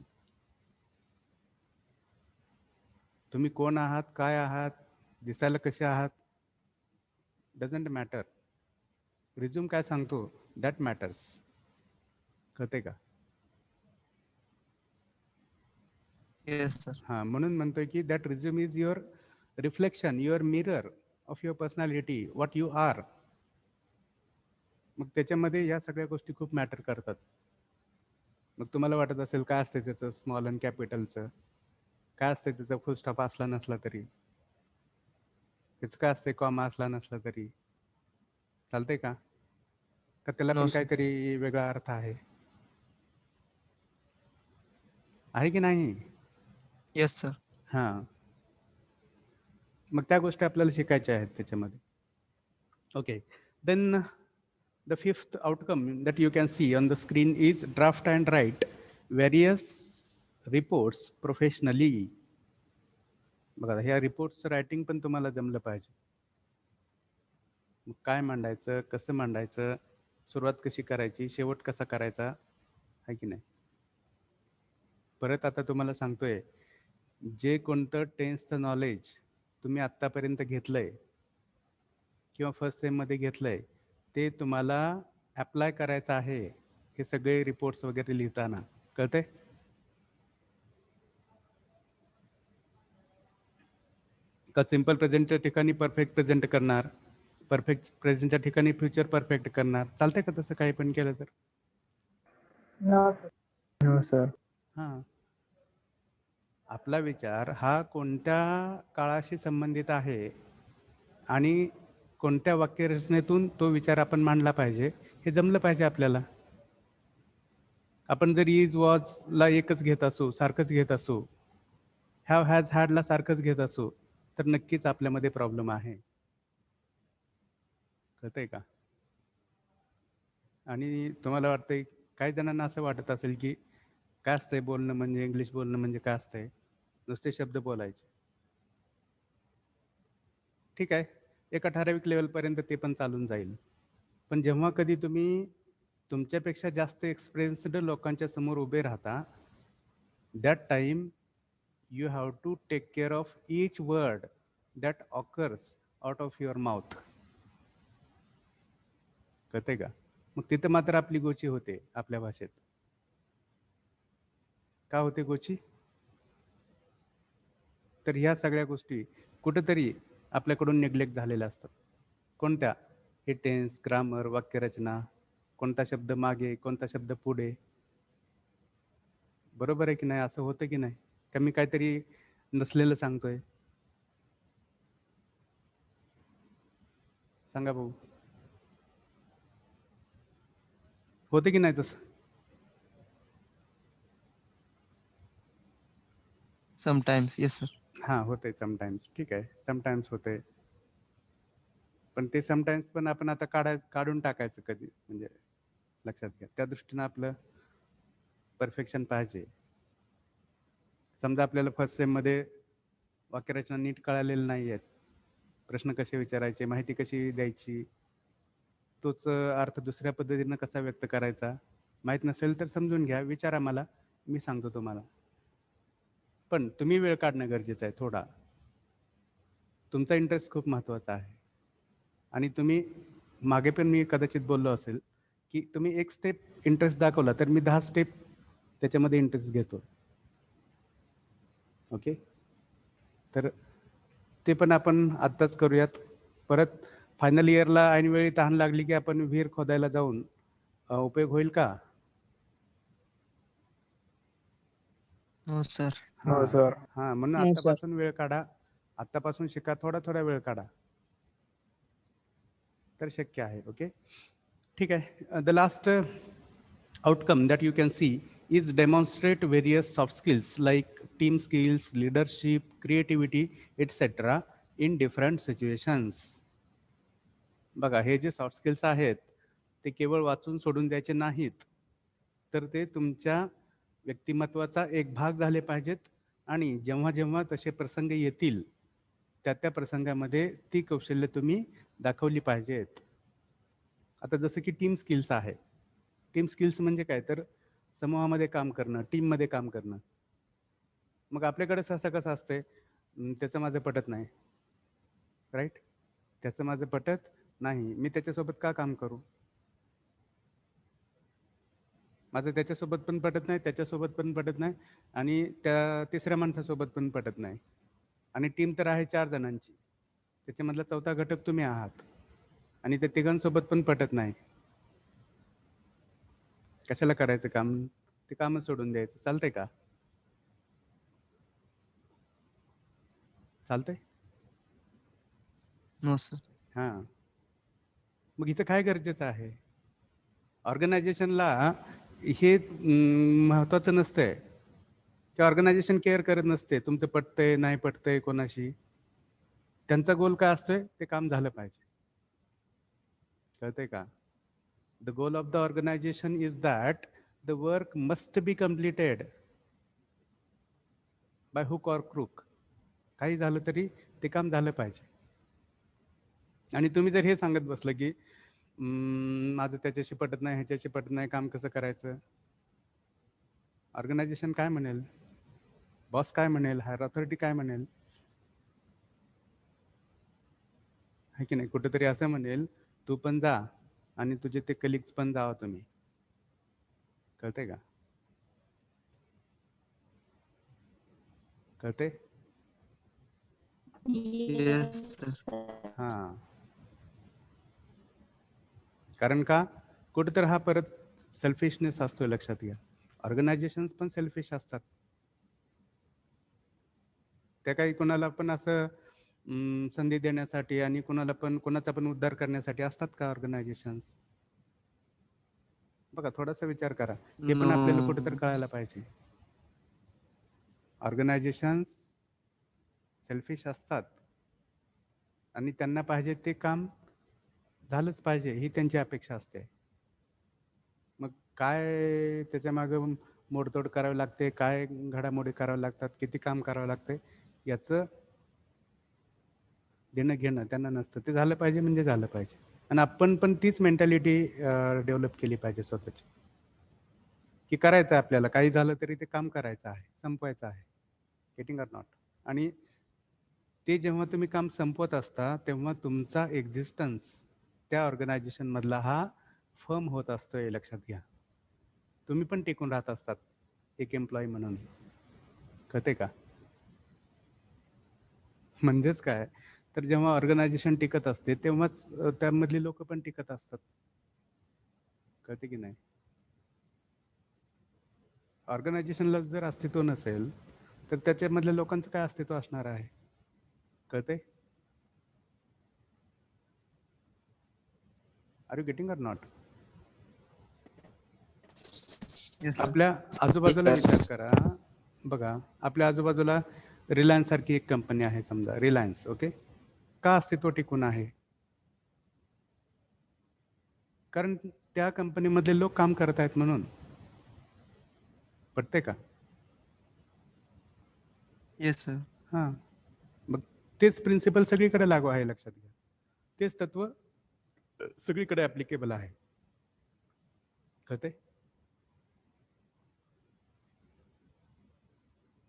तुम्ही कोण आहात, काय आहात, दिसायला कसे आहात, डझंट मॅटर. रिझ्यूम काय सांगतो दॅट मॅटर्स. कळते का? Yes, sir. हां, म्हणून म्हणतोय की that resume is your reflection, your mirror of your personality, what you are. मग त्याच्यामध्ये या सगळ्या गोष्टी खूप मॅटर करतात. मग तुम्हाला वाटत असेल काय असते त्याचं स्मॉल अँड कॅपिटलचं, काय असते त्याचा फुल स्टॉप असला नसला तरी, त्याचं काय असते कॉमा असला नसला तरी, चालतंय का? का त्याला No, पण sir. काहीतरी वेगळा अर्थ आहे? आहे की नाही? Yes, sir. हां, मग त्या गोष्टी आपल्याला शिकायच्या आहेत त्याच्यामध्ये. Okay, then the fifth outcome that you can see on the screen is draft and write various reports professionally. बघा, ह्या रिपोर्ट्सचं रायटिंग पण तुम्हाला जमलं पाहिजे. मग काय मांडायचं, कसं मांडायचं, सुरुवात कशी करायची, शेवट कसा करायचा, आहे की नाही. परत आता तुम्हाला सांगतोय, जे कोणतं टेन्सचं नॉलेज तुम्ही आत्तापर्यंत घेतलंय किंवा फर्स्ट सेममध्ये घेतलंय ते तुम्हाला अप्लाय करायचं आहे. हे सगळे रिपोर्ट्स वगैरे लिहिताना कळतंय? का सिम्पल प्रेझेंटच्या ठिकाणी परफेक्ट प्रेझेंट करणार, परफेक्ट प्रेझेंटच्या ठिकाणी फ्युचर परफेक्ट करणार, चालतंय का तसं काही पण केलं तर? No sir. हां, आपला विचार हा कोणत्या काळाशी संबंधित आहे आणि कोणत्या वाक्यरचनेतून तो विचार आपण मांडला पाहिजे हे जमलं पाहिजे आपल्याला. आपण जर इज वॉजला एकच घेत असू, सारखंच घेत असू, हॅव हॅज हॅडला सारखंच घेत असू, तर नक्कीच आपल्यामध्ये प्रॉब्लेम आहे. कळतंय का? आणि तुम्हाला वाटतंय, काही जणांना असं वाटत असेल की काय असतंय बोलणं म्हणजे, इंग्लिश बोलणं म्हणजे काय असतंय, नुसते शब्द बोलायचे. ठीक आहे, एका ठराविक लेवलपर्यंत ते पण चालून जाईल. पण जेव्हा कधी तुम्ही तुमच्यापेक्षा जास्त एक्सपिरियन्स्ड लोकांच्या समोर उभे राहता, that time you have to take care of each word that occurs out of your mouth. कळतंय का? मग तिथं मात्र आपली गोची होते आपल्या भाषेत. का होते गोची? तर ह्या सगळ्या गोष्टी कुठेतरी आपल्याकडून निग्लेक्ट झालेल्या असतात. कोणत्या? हे टेन्स, ग्रामर, वाक्यरचना, कोणता शब्द मागे, कोणता शब्द पुढे. बरोबर आहे की नाही? असं होतं की नाही? का मी काहीतरी नसलेलं सांगतोय? सांगा भाऊ, होते की नाही तसं? Sometimes, yes, sir. हां, होते समटाइम्स. ठीक आहे, समटाइम्स होते. पण ते समटाइम्स पण आपण आता काढून टाकायचं कधी, म्हणजे लक्षात घ्या. त्या दृष्टीनं आपलं परफेक्शन पाहिजे. समजा आपल्याला फर्स्ट सेममध्ये वाक्यरचना नीट कळालेलं नाही आहेत, प्रश्न कसे विचारायचे, माहिती कशी द्यायची, तोच अर्थ दुसऱ्या पद्धतीनं कसा व्यक्त करायचा माहीत नसेल तर समजून घ्या, विचारा मला, मी सांगतो तुम्हाला. पण तुम्ही वेळ काढणं गरजेचं आहे थोडा. तुमचा इंटरेस्ट खूप महत्त्वाचा आहे. आणि तुम्ही मागे पण मी कदाचित बोललो असेल की तुम्ही एक स्टेप इंटरेस्ट दाखवला तर मी 10 स्टेप त्याच्यामध्ये इंटरेस्ट घेतो. ओके, तर ते पण आपण आत्ताच करूयात. परत फायनल इयरला ऐनवेळी तहान लागली की आपण विहीर खोदायला जाऊन उपयोग होईल का? No, sir. No sir. हां, म्हणून No, sir. आत्तापासून वेळ काढा, आत्तापासून शिका, थोडा वेळ काढा, तर शक्य आहे. ओके, ठीक आहे. The last outcome that you can see is demonstrate various soft skills like team skills, leadership, creativity, etc. in different situations. बघा, हे जे सॉफ्ट स्किल्स आहेत ते केवळ वाचून सोडून द्यायचे नाहीत, तर ते तुमच्या व्यक्तिमत्वाचा एक भाग झाले पाहिजेत आणि जेव्हा जेव्हा तसे प्रसंग येतील त्या प्रसंगामध्ये ती कौशल्य तुम्ही दाखवली पाहिजेत. आता जसं की टीम स्किल्स आहे. टीम स्किल्स म्हणजे काय, तर समूहामध्ये काम करणं, टीममध्ये काम करणं. मग आपल्याकडे असं कसं असतंय, त्याचं माझं पटत नाही, राईट, त्याचं माझं पटत नाही, मी त्याच्यासोबत का काम करू, माझं त्याच्यासोबत पण पटत नाही, त्याच्यासोबत पण पटत नाही, आणि त्या तिसऱ्या माणसासोबत पण पटत नाही. आणि टीम तर आहे 4 जणांची, त्याच्यामधला चौथा घटक तुम्ही आहात, आणि त्या तिघांसोबत पण पटत नाही. कशाला करायचं काम, ते कामच सोडून द्यायचं. चालतंय का? चालतंय? No, sir. हां. मग इथं काय गरजेचं आहे? ऑर्गनायझेशनला हे महत्त्वाचं नसतंय, की ऑर्गनायझेशन केअर करत नसते तुमचं पटतंय नाही पटतंय कोणाशी. त्यांचा गोल काय असतोय, ते काम झालं पाहिजे. कळतंय का? The goal of the organisation is that the work must be completed by hook or crook. काही झालं तरी ते काम झालं पाहिजे. आणि तुम्ही जर हे सांगत बसलं की माझं त्याच्याशी पटत नाही, ह्याच्याशी पटत नाही, काम कसं करायचं, ऑर्गनायझेशन काय म्हणेल, बॉस काय म्हणेल, हायर अथॉरिटी काय म्हणेल, आहे की नाही? कुठेतरी असं म्हणेल, तू पण जा आणि तुझे ते कलिग्स पण जावा तुम्ही. कळतंय का? कळतंय? Yes, sir. हां. कारण का, कुठेतरी हा परत सेल्फिशनेस असतो, लक्षात घ्या. ऑर्गनायझेशन्स पण सेल्फिश असतात. त्या काही कोणाला पण असं संधी देण्यासाठी आणि कोणाचा पण उद्धार करण्यासाठी असतात का ऑर्गनायझेशन्स? बघा, थोडासा विचार करा. हे पण आपल्याला कुठेतरी No. कळायला पाहिजे. ऑर्गनायझेशन्स सेल्फिश असतात आणि त्यांना पाहिजे ते काम झालंच पाहिजे, ही त्यांची अपेक्षा असते. मग काय त्याच्या मागं मोडतोड करावी लागते, काय घडामोडी कराव्या लागतात, किती काम करावं लागतं, याचं देणं घेणं त्यांना नसतं. ते झालं पाहिजे म्हणजे झालं पाहिजे. आणि आपण पण तीच मेंटॅलिटी डेव्हलप केली पाहिजे स्वतःची, की करायचं आहे आपल्याला, काही झालं तरी ते काम करायचं आहे, संपवायचं आहे. Getting or not? आणि ते जेव्हा तुम्ही काम संपवत असता तेव्हा तुमचा एक्झिस्टन्स त्या ऑर्गनायझेशन मधला हा फर्म होत असतो, हे लक्षात घ्या. तुम्ही पण टिकून राहत असतात एक एम्प्लॉई म्हणून. कळते का? म्हणजेच काय, तर जेव्हा ऑर्गनायझेशन टिकत असते तेव्हाच त्यामधली लोक पण टिकत असतात. कळते की नाही? ऑर्गनायझेशनला जर अस्तित्व नसेल तर त्याच्यामधल्या लोकांचं काय अस्तित्व असणार आहे? कळते? Are you getting or not? Yes, sir. आपल्या आजूबाजूला विचार करा. बघा, आपल्या आजूबाजूला रिलायन्स सारखी एक कंपनी आहे समजा, रिलायन्स. ओके, का अस्तित्व टिकून आहे? कारण त्या कंपनीमधले लोक काम करत आहेत म्हणून. पटते का? Yes, sir. हां. मग तेच प्रिन्सिपल सगळीकडे लागू आहे, लक्षात घ्या. तेच तत्व सगळीकडे ॲप्लिकेबल आहे. कळते?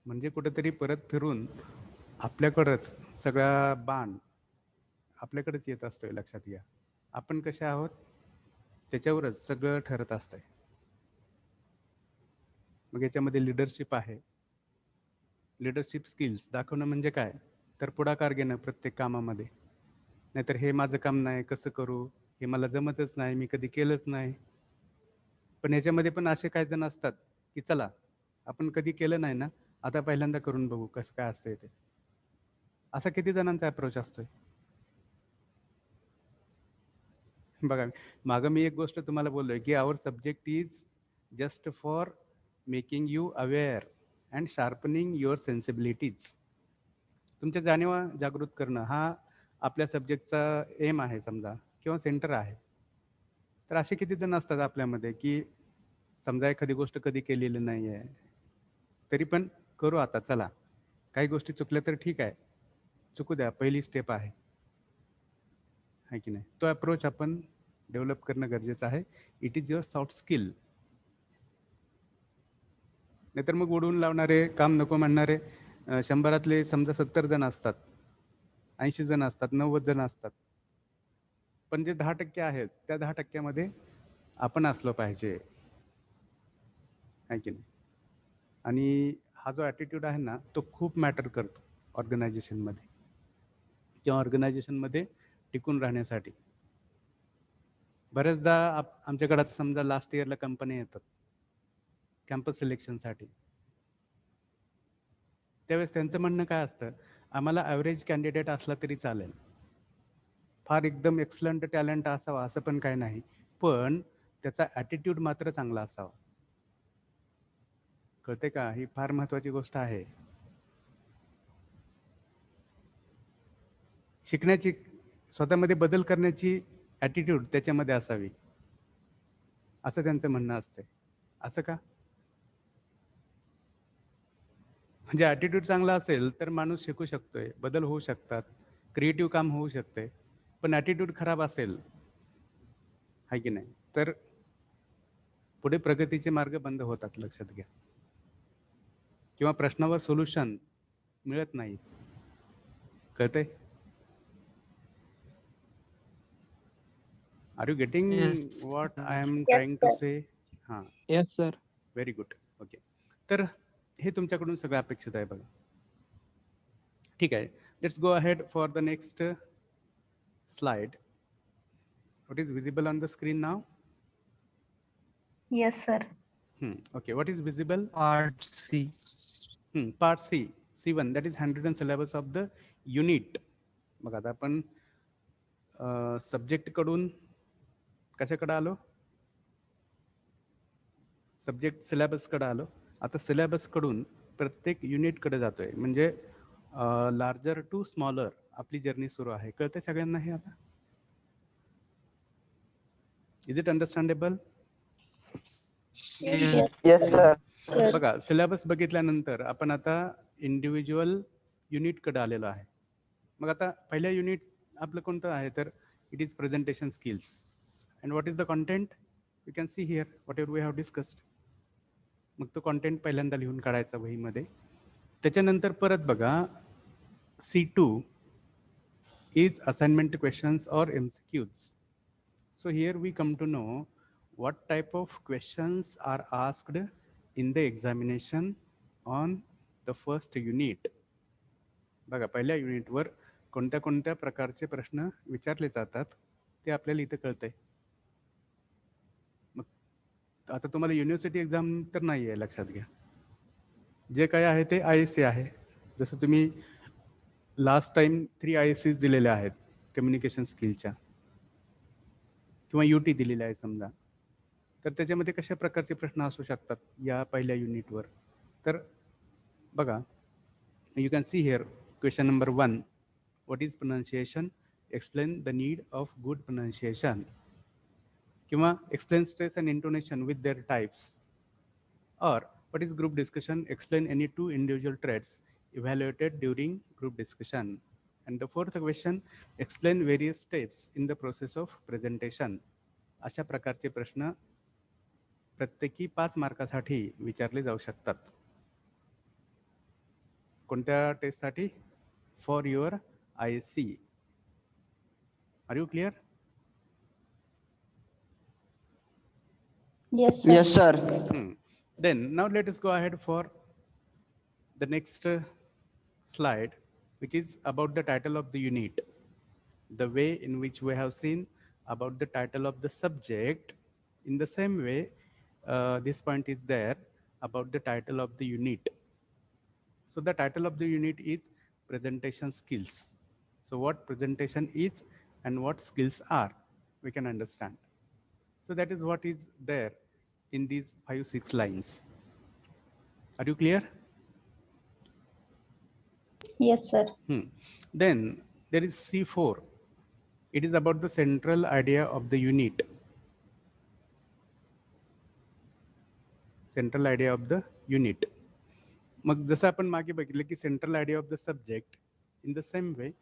म्हणजे कुठेतरी परत फिरून आपल्याकडंच सगळा बाण आपल्याकडेच येत असतोय, लक्षात घ्या. आपण कसे आहोत त्याच्यावरच सगळं ठरत असतंय. मग याच्यामध्ये लिडरशिप आहे. लिडरशिप स्किल्स दाखवणं म्हणजे काय, तर पुढाकार घेणं प्रत्येक कामामध्ये. नाहीतर हे माझं काम नाही, कसं करू, हे मला जमतच नाही, मी कधी केलंच नाही. पण ह्याच्यामध्ये पण असे काही जण असतात की चला आपण कधी केलं नाही ना, आता पहिल्यांदा करून बघू कसं काय असतंय ते. असा किती जणांचा अप्रोच असतोय? बघा, मागं मी एक गोष्ट तुम्हाला बोललोय की our subject is just for making you aware and sharpening your sensibilities. तुमच्या जाणीवा जागृत करणं हा आपल्या सब्जेक्टचा एम आहे समजा, किंवा सेंटर आहे. तर असे किती जण असतात आपल्यामध्ये की समजा एखादी गोष्ट कधी केलेली नाही आहे, तरी पण करू आता चला, काही गोष्टी चुकल्या तर ठीक आहे, चुकू द्या, पहिली स्टेप आहे की नाही. तो अप्रोच आपण डेव्हलप करणं गरजेचं आहे. It is your soft skill. नाहीतर मग उडवून लावणारे, काम नको म्हणणारे 100रातले समजा 70 जण असतात, 80 जण असतात, 90 जण असतात, पण जे 10% आहेत त्या 10%मध्ये आपण असलो पाहिजे, आहे की नाही. आणि हा जो ॲटिट्यूड आहे ना, तो खूप मॅटर करतो ऑर्गनायझेशनमध्ये किंवा ऑर्गनायझेशनमध्ये टिकून राहण्यासाठी. बऱ्याचदा आमच्याकडे समजा लास्ट इयरला कंपनी येतात कॅम्पस सिलेक्शनसाठी. त्यावेळेस त्यांचं म्हणणं काय असतं, आम्हाला ॲव्हरेज कॅन्डिडेट असला तरी चालेल, फार एकदम एक्सलंट टॅलेंट असावा असं पण काय नाही, पण त्याचा ॲटिट्यूड मात्र चांगला असावा. कळते का? ही फार महत्त्वाची गोष्ट आहे. शिकण्याची, स्वतःमध्ये बदल करण्याची ॲटिट्यूड त्याच्यामध्ये असावी, असं त्यांचं म्हणणं असते. असं का? म्हणजे ॲटिट्यूड चांगला असेल तर माणूस शिकू शकतोय, बदल होऊ शकतात, क्रिएटिव्ह काम होऊ शकते. पण ॲटिट्यूड खराब असेल, आहे की नाही, तर पुढे प्रगतीचे मार्ग बंद होतात, लक्षात घ्या. किंवा प्रश्नावर सोल्युशन मिळत नाही. कळतंय? Are you getting Yes, what I sir. Am Yes, trying to sir. Say? हां, Yes, sir. Very good. Okay, तर हे तुमच्याकडून सगळं अपेक्षित आहे बघा. ठीक आहे, let's go ahead for the next slide. What is visible on the screen now? Yes, sir. Okay, what is visible? Part C. Part C, C1, that is 100 syllabus of the unit. मग आता आपण subject कडून कशाकडे आलो? Subject syllabus कडे आलो. आता syllabus कडून प्रत्येक युनिट कडे जातोय, म्हणजे लार्जर टू स्मॉलर आपली जर्नी सुरू आहे. कळते सगळ्यांना हे आता? Is it understandable? Yes, Yes. Yes, sir. बघा, सिलेबस बघितल्यानंतर आपण आता इंडिव्हिज्युअल युनिट कडे आलेलो आहे. मग आता पहिल्या युनिट आपलं कोणतं आहे, तर it is presentation skills. And what is the content? You can see here whatever we have discussed. मग तो कॉन्टेंट पहिल्यांदा लिहून काढायचा वहीमध्ये. त्याच्यानंतर परत बघा, C2 is assignment questions or MCQs. So here we come to know what type of questions are asked in the examination on the first unit. बघा, पहिल्या युनिटवर कोणत्या कोणत्या प्रकारचे प्रश्न विचारले जातात ते आपल्याला इथे कळतंय. मग आता तुम्हाला युनिव्हर्सिटी एक्झाम तर नाही आहे, लक्षात घ्या. जे काय आहे ते ISC आहे. जसं तुम्ही लास्ट टाइम 3 ISCs दिलेल्या आहेत कम्युनिकेशन स्किलच्या, किंवा UT दिलेल्या आहे समजा, तर त्याच्यामध्ये कशा प्रकारचे प्रश्न असू शकतात या पहिल्या युनिटवर? तर बघा, you can see here question number 1, what is pronunciation, explain the need of good pronunciation, किंवा explain stress and intonation with their types, or what is group discussion, explain any 2 individual traits evaluated during group discussion. And the fourth question, explain various steps in the process of presentation. अशा प्रकारचे प्रश्न प्रत्येकी 5 मार्कासाठी विचारले जाऊ शकतात. कोणत्या टेस्टसाठी? For your ISC. Are you clear? Yes, sir. Yes, sir. Then now let us go ahead for the next slide, which is about the title of the unit. The way in which we have seen about the title of the subject, in the same way this point is there about the title of the unit. So the title of the unit is presentation skills. So what presentation is and what skills are, we can understand. So that is what is there in these 5-6 lines. Are you clear? Yes, sir. Then there is C4. It is about the central idea of the unit. Central idea of the unit. मग जसं आपण मागे बघितलं की central idea of the subject, in the same way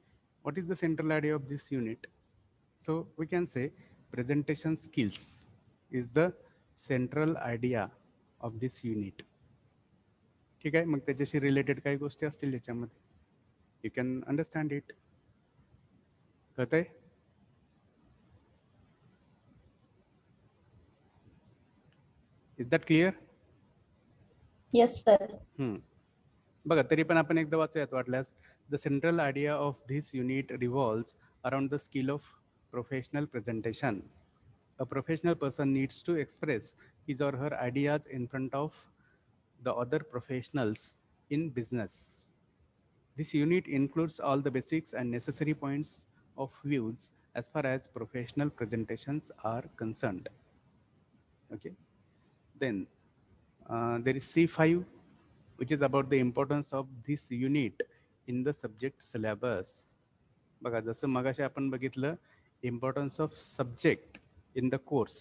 what is the central idea of this unit? So we can say presentation skills is the central idea of this unit. ठीक आहे, मग त्याच्याशी रिलेटेड काही गोष्टी असतील याच्यामध्ये, you can understand it. कळतंय? Is that clear? Yes sir. बघा तरी पण आपण एकदा वाचूयात वाटल्यास. The central idea of this unit revolves around the skill of professional presentation. A professional person needs to express his or her ideas in front of the other professionals in business. This unit includes all the basics and necessary points of views as far as professional presentations are concerned. Okay. Then there is C5, which is about the importance of this unit in the subject syllabus. बघा जसं मगाशी आपण बघितलं importance of subject in the course,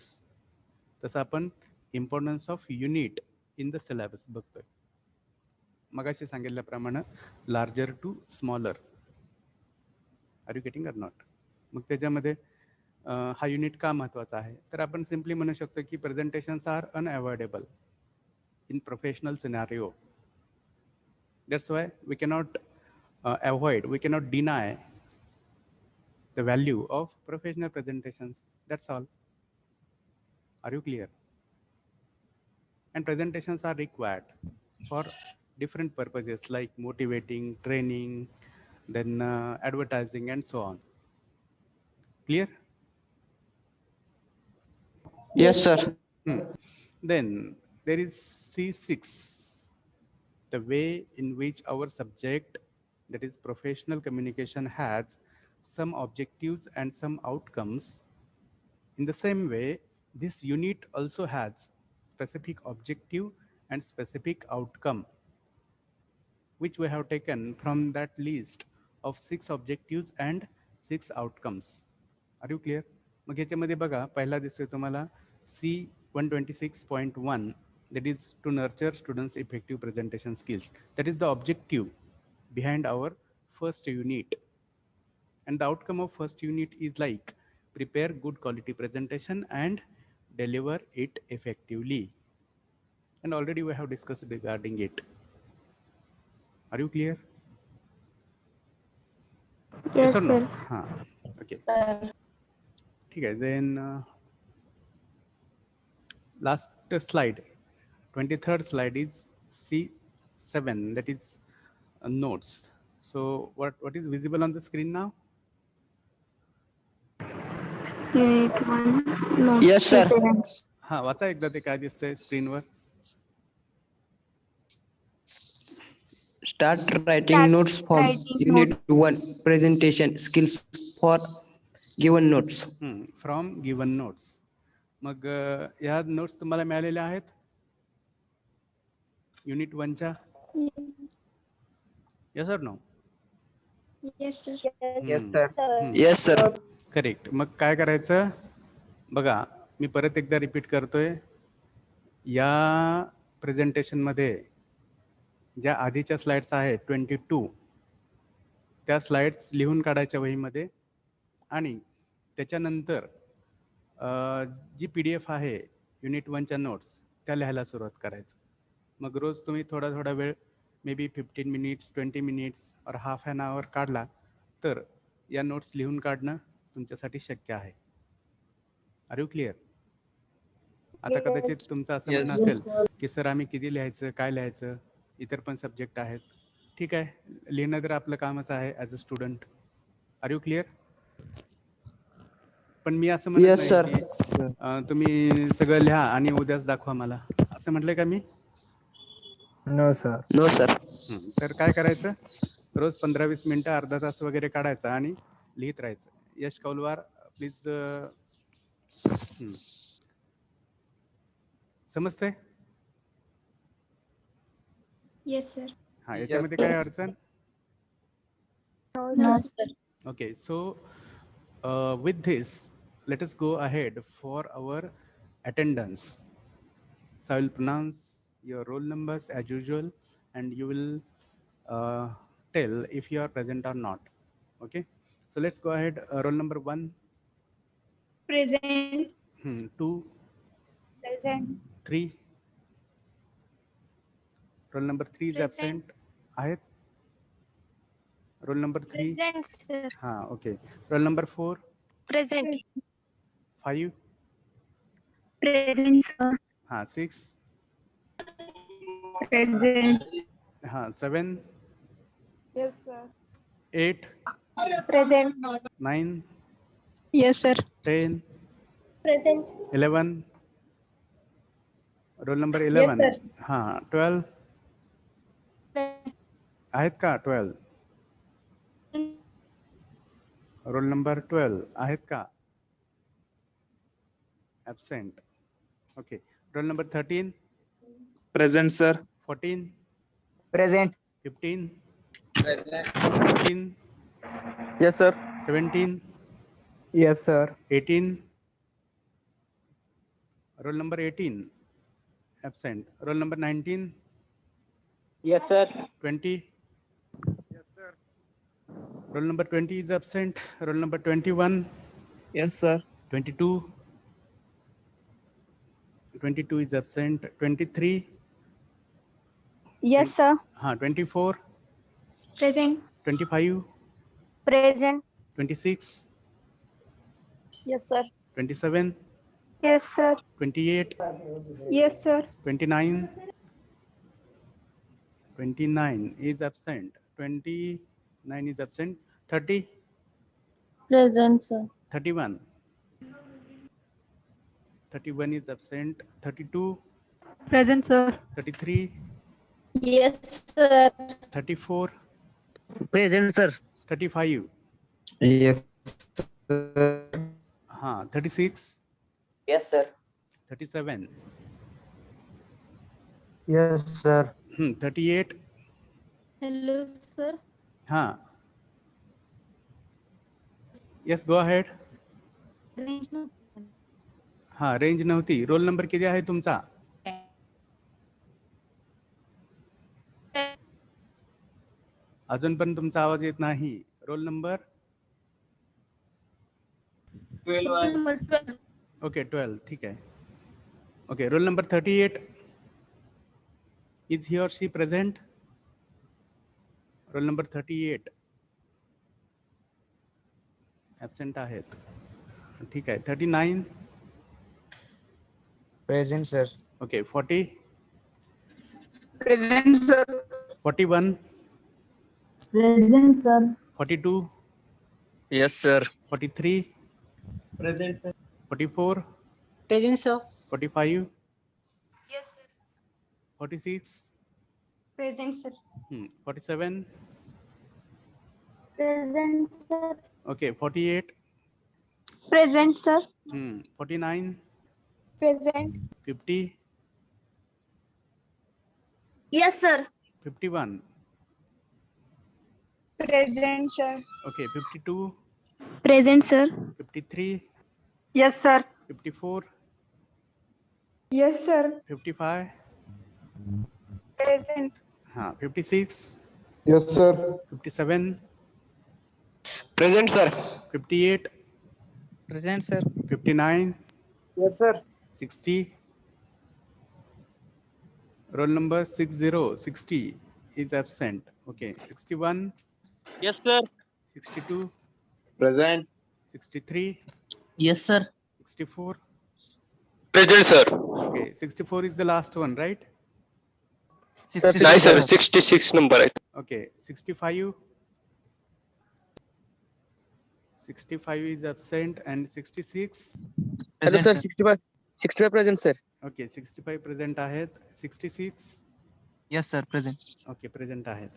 तसं आपण importance of unit in the syllabus बघतोय. मगाशी सांगितल्याप्रमाणे larger to smaller. Are you getting or not? मग त्याच्यामध्ये हा युनिट का महत्त्वाचा आहे, तर आपण सिम्पली म्हणू शकतो की presentations are unavoidable in professional scenario. That's why we cannot avoid, we cannot deny the value of professional presentations. That's all. Are you clear? And presentations are required for different purposes like motivating, training, then advertising and so on. Clear? Yes, sir. Then there is C6, the way in which our subject, that is professional communication, has some objectives and some outcomes. In the same way, this unit also has specific objective and specific outcome, which we have taken from that list of 6 objectives and 6 outcomes. Are you clear? मग याच्यामध्ये बघा पहिला दिसतोय तुम्हाला C126.1, that is to nurture students' effective presentation skills. That is the objective behind our first unit. And the outcome of first unit is like prepare good quality presentation and deliver it effectively. And already we have discussed regarding it. Are you clear? Yes, or no? sir. Okay. Sir. Okay, then last slide, 23rd slide is C7, that is notes. So what is visible on the screen now? Unit 1. No. Yes, sir. हा वाचा एकदा ते काय दिसतंय स्क्रीनवर. Start writing notes for Unit 1 presentation skills for given notes. From given notes. मग या notes तुम्हाला मिळालेल्या आहेत युनिट 1च्या? Yes or no? Yes, sir. Yes, sir. Yes, sir. Correct. मग काय करायचं बघा, मी परत एकदा रिपीट करतोय. या प्रेझेंटेशनमध्ये ज्या आधीच्या स्लाइड्स आहेत 22, त्या स्लाइड्स लिहून काढायच्या वहीमध्ये आणि त्याच्यानंतर जी PDF आहे युनिट 1च्या नोट्स त्या लिहायला सुरुवात करायचं. मग रोज तुम्ही थोडा थोडा वेळ, maybe 15 minutes, 20 minutes or half an hour काढला तर या नोट्स लिहून काढणं तुमच्यासाठी शक्य आहे. Are you clear? आता कदाचित तुमचं असं म्हणणं असेल की सर आम्ही किती लिहायचं, काय लिहायचं, इतर पण सब्जेक्ट आहेत. ठीक आहे, लिहिणं तर आपलं कामच आहे as a student. Are you clear? पण मी असं म्हणत Yes, नाही sir. की तुम्ही सगळं लिहा आणि उद्याच दाखवा मला, असं म्हटलंय का मी? No, sir. No, sir. तर काय करायचं, रोज 15-20 मिनिटं, अर्धा तास वगैरे काढायचा आणि लिहित राहायचं. यश कौलवार प्लीज. समजतंय? Yes, sir. हा, याच्यामध्ये काय अडचण? No, sir. Okay, so with this, let us go ahead for our attendance. So I will pronounce your roll numbers as usual and you will tell if you are present or not. Okay, so let's go ahead. Roll number 1. Present. 2. Present. 3. Roll number 3 is absent. Ayat. Roll number 3. Present, sir. Okay. Roll number 4. Present. 5. Present, sir. 6. Present. 7. Yes, sir. 8. Present. 9. Yes, sir. 10. Present. 11. Roll number Yes, 11. sir. 12. Ayat ka 12. Roll number 12. Ayat ka absent. Okay. Roll number 13. Present, sir. 14. Present. 15. Present. 16. Yes, sir. 17. Yes, sir. 18. Roll number 18. Absent. Roll number 19. Yes, sir. 20. Roll number 20 is absent. Roll number 21. Yes, sir. 22. 22 is absent. 23. Yes, sir. 24. Present. 25. Present. 26. Yes, sir. 27. Yes, sir. 28. Yes, sir. 29. 29 is absent. 29 is absent. 30. Present, sir. 31. 31 is absent. 32. Present, sir. 33. Yes, sir. 34. Present, sir. 35. Yes. 36. Yes, sir. 37. Yes, sir. 38. Hello, sir. Yes, go ahead. Range no. Range नव्हती. Roll number किती आहे तुमचा? अजून पण तुमचा आवाज येत नाही. Roll number 12. ओके 12. ठीक आहे. Okay, roll number 38. Is he और शी प्रेझेंट? रोल नंबर 38 ॲब्सेंट आहेत. ठीक आहे. 39. Present, sir. Okay. 40. Present, sir. 41. Present, sir. 42. Yes, sir. 43. Present, sir. 44. Present, sir. 45. Yes, sir. 46. Present, sir. 47. Present, sir. Okay, 48. Present, sir. 49. Present. 50. Yes, sir. 51. Present, sir. Okay, 52. Present, sir. 53. Yes, sir. 54. Yes, sir. 55. Present. 56. Yes, sir. 57. Present, sir. 58. Present, sir. 59. Yes, sir. 60. Roll number 60. 60 is absent. Okay, 61. Yes, sir. 62. Present. 63. Yes, sir. 64. Present, sir. Okay, 64 is the last one, right? Nice, sir. 66 number. Okay, 65. 65 is absent and 66. Hello, sir. 65. 65 present, sir. Okay, 65 present आहेत. 66. Yes, sir. Present. Okay, present आहेत.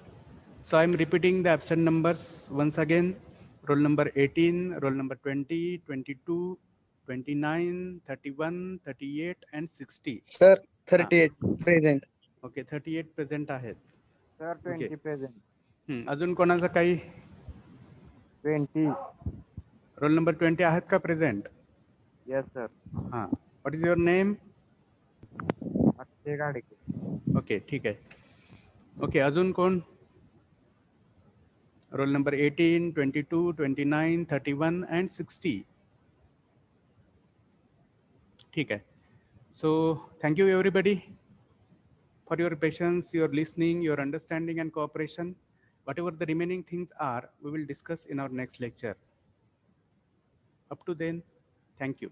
So I'm repeating the absent numbers once again. Roll number 18, roll number 20, 22, 29, 31, 38 and 60. Sir, 38 present. Okay, 38 present आहेत. Sir, 20 Okay. present. अजून कोणाचं काही? 20. Roll number 20 आहेत का present? Yes, sir. What is your name? Akshay Gadge. Okay, ठीक आहे. Okay, अजून कोण? Roll number 18, 22, 29, 31 and 60. ठीक है. So thank you everybody for your patience, your listening, your understanding and cooperation. Whatever the remaining things are, we will discuss in our next lecture. Up to then, thank you.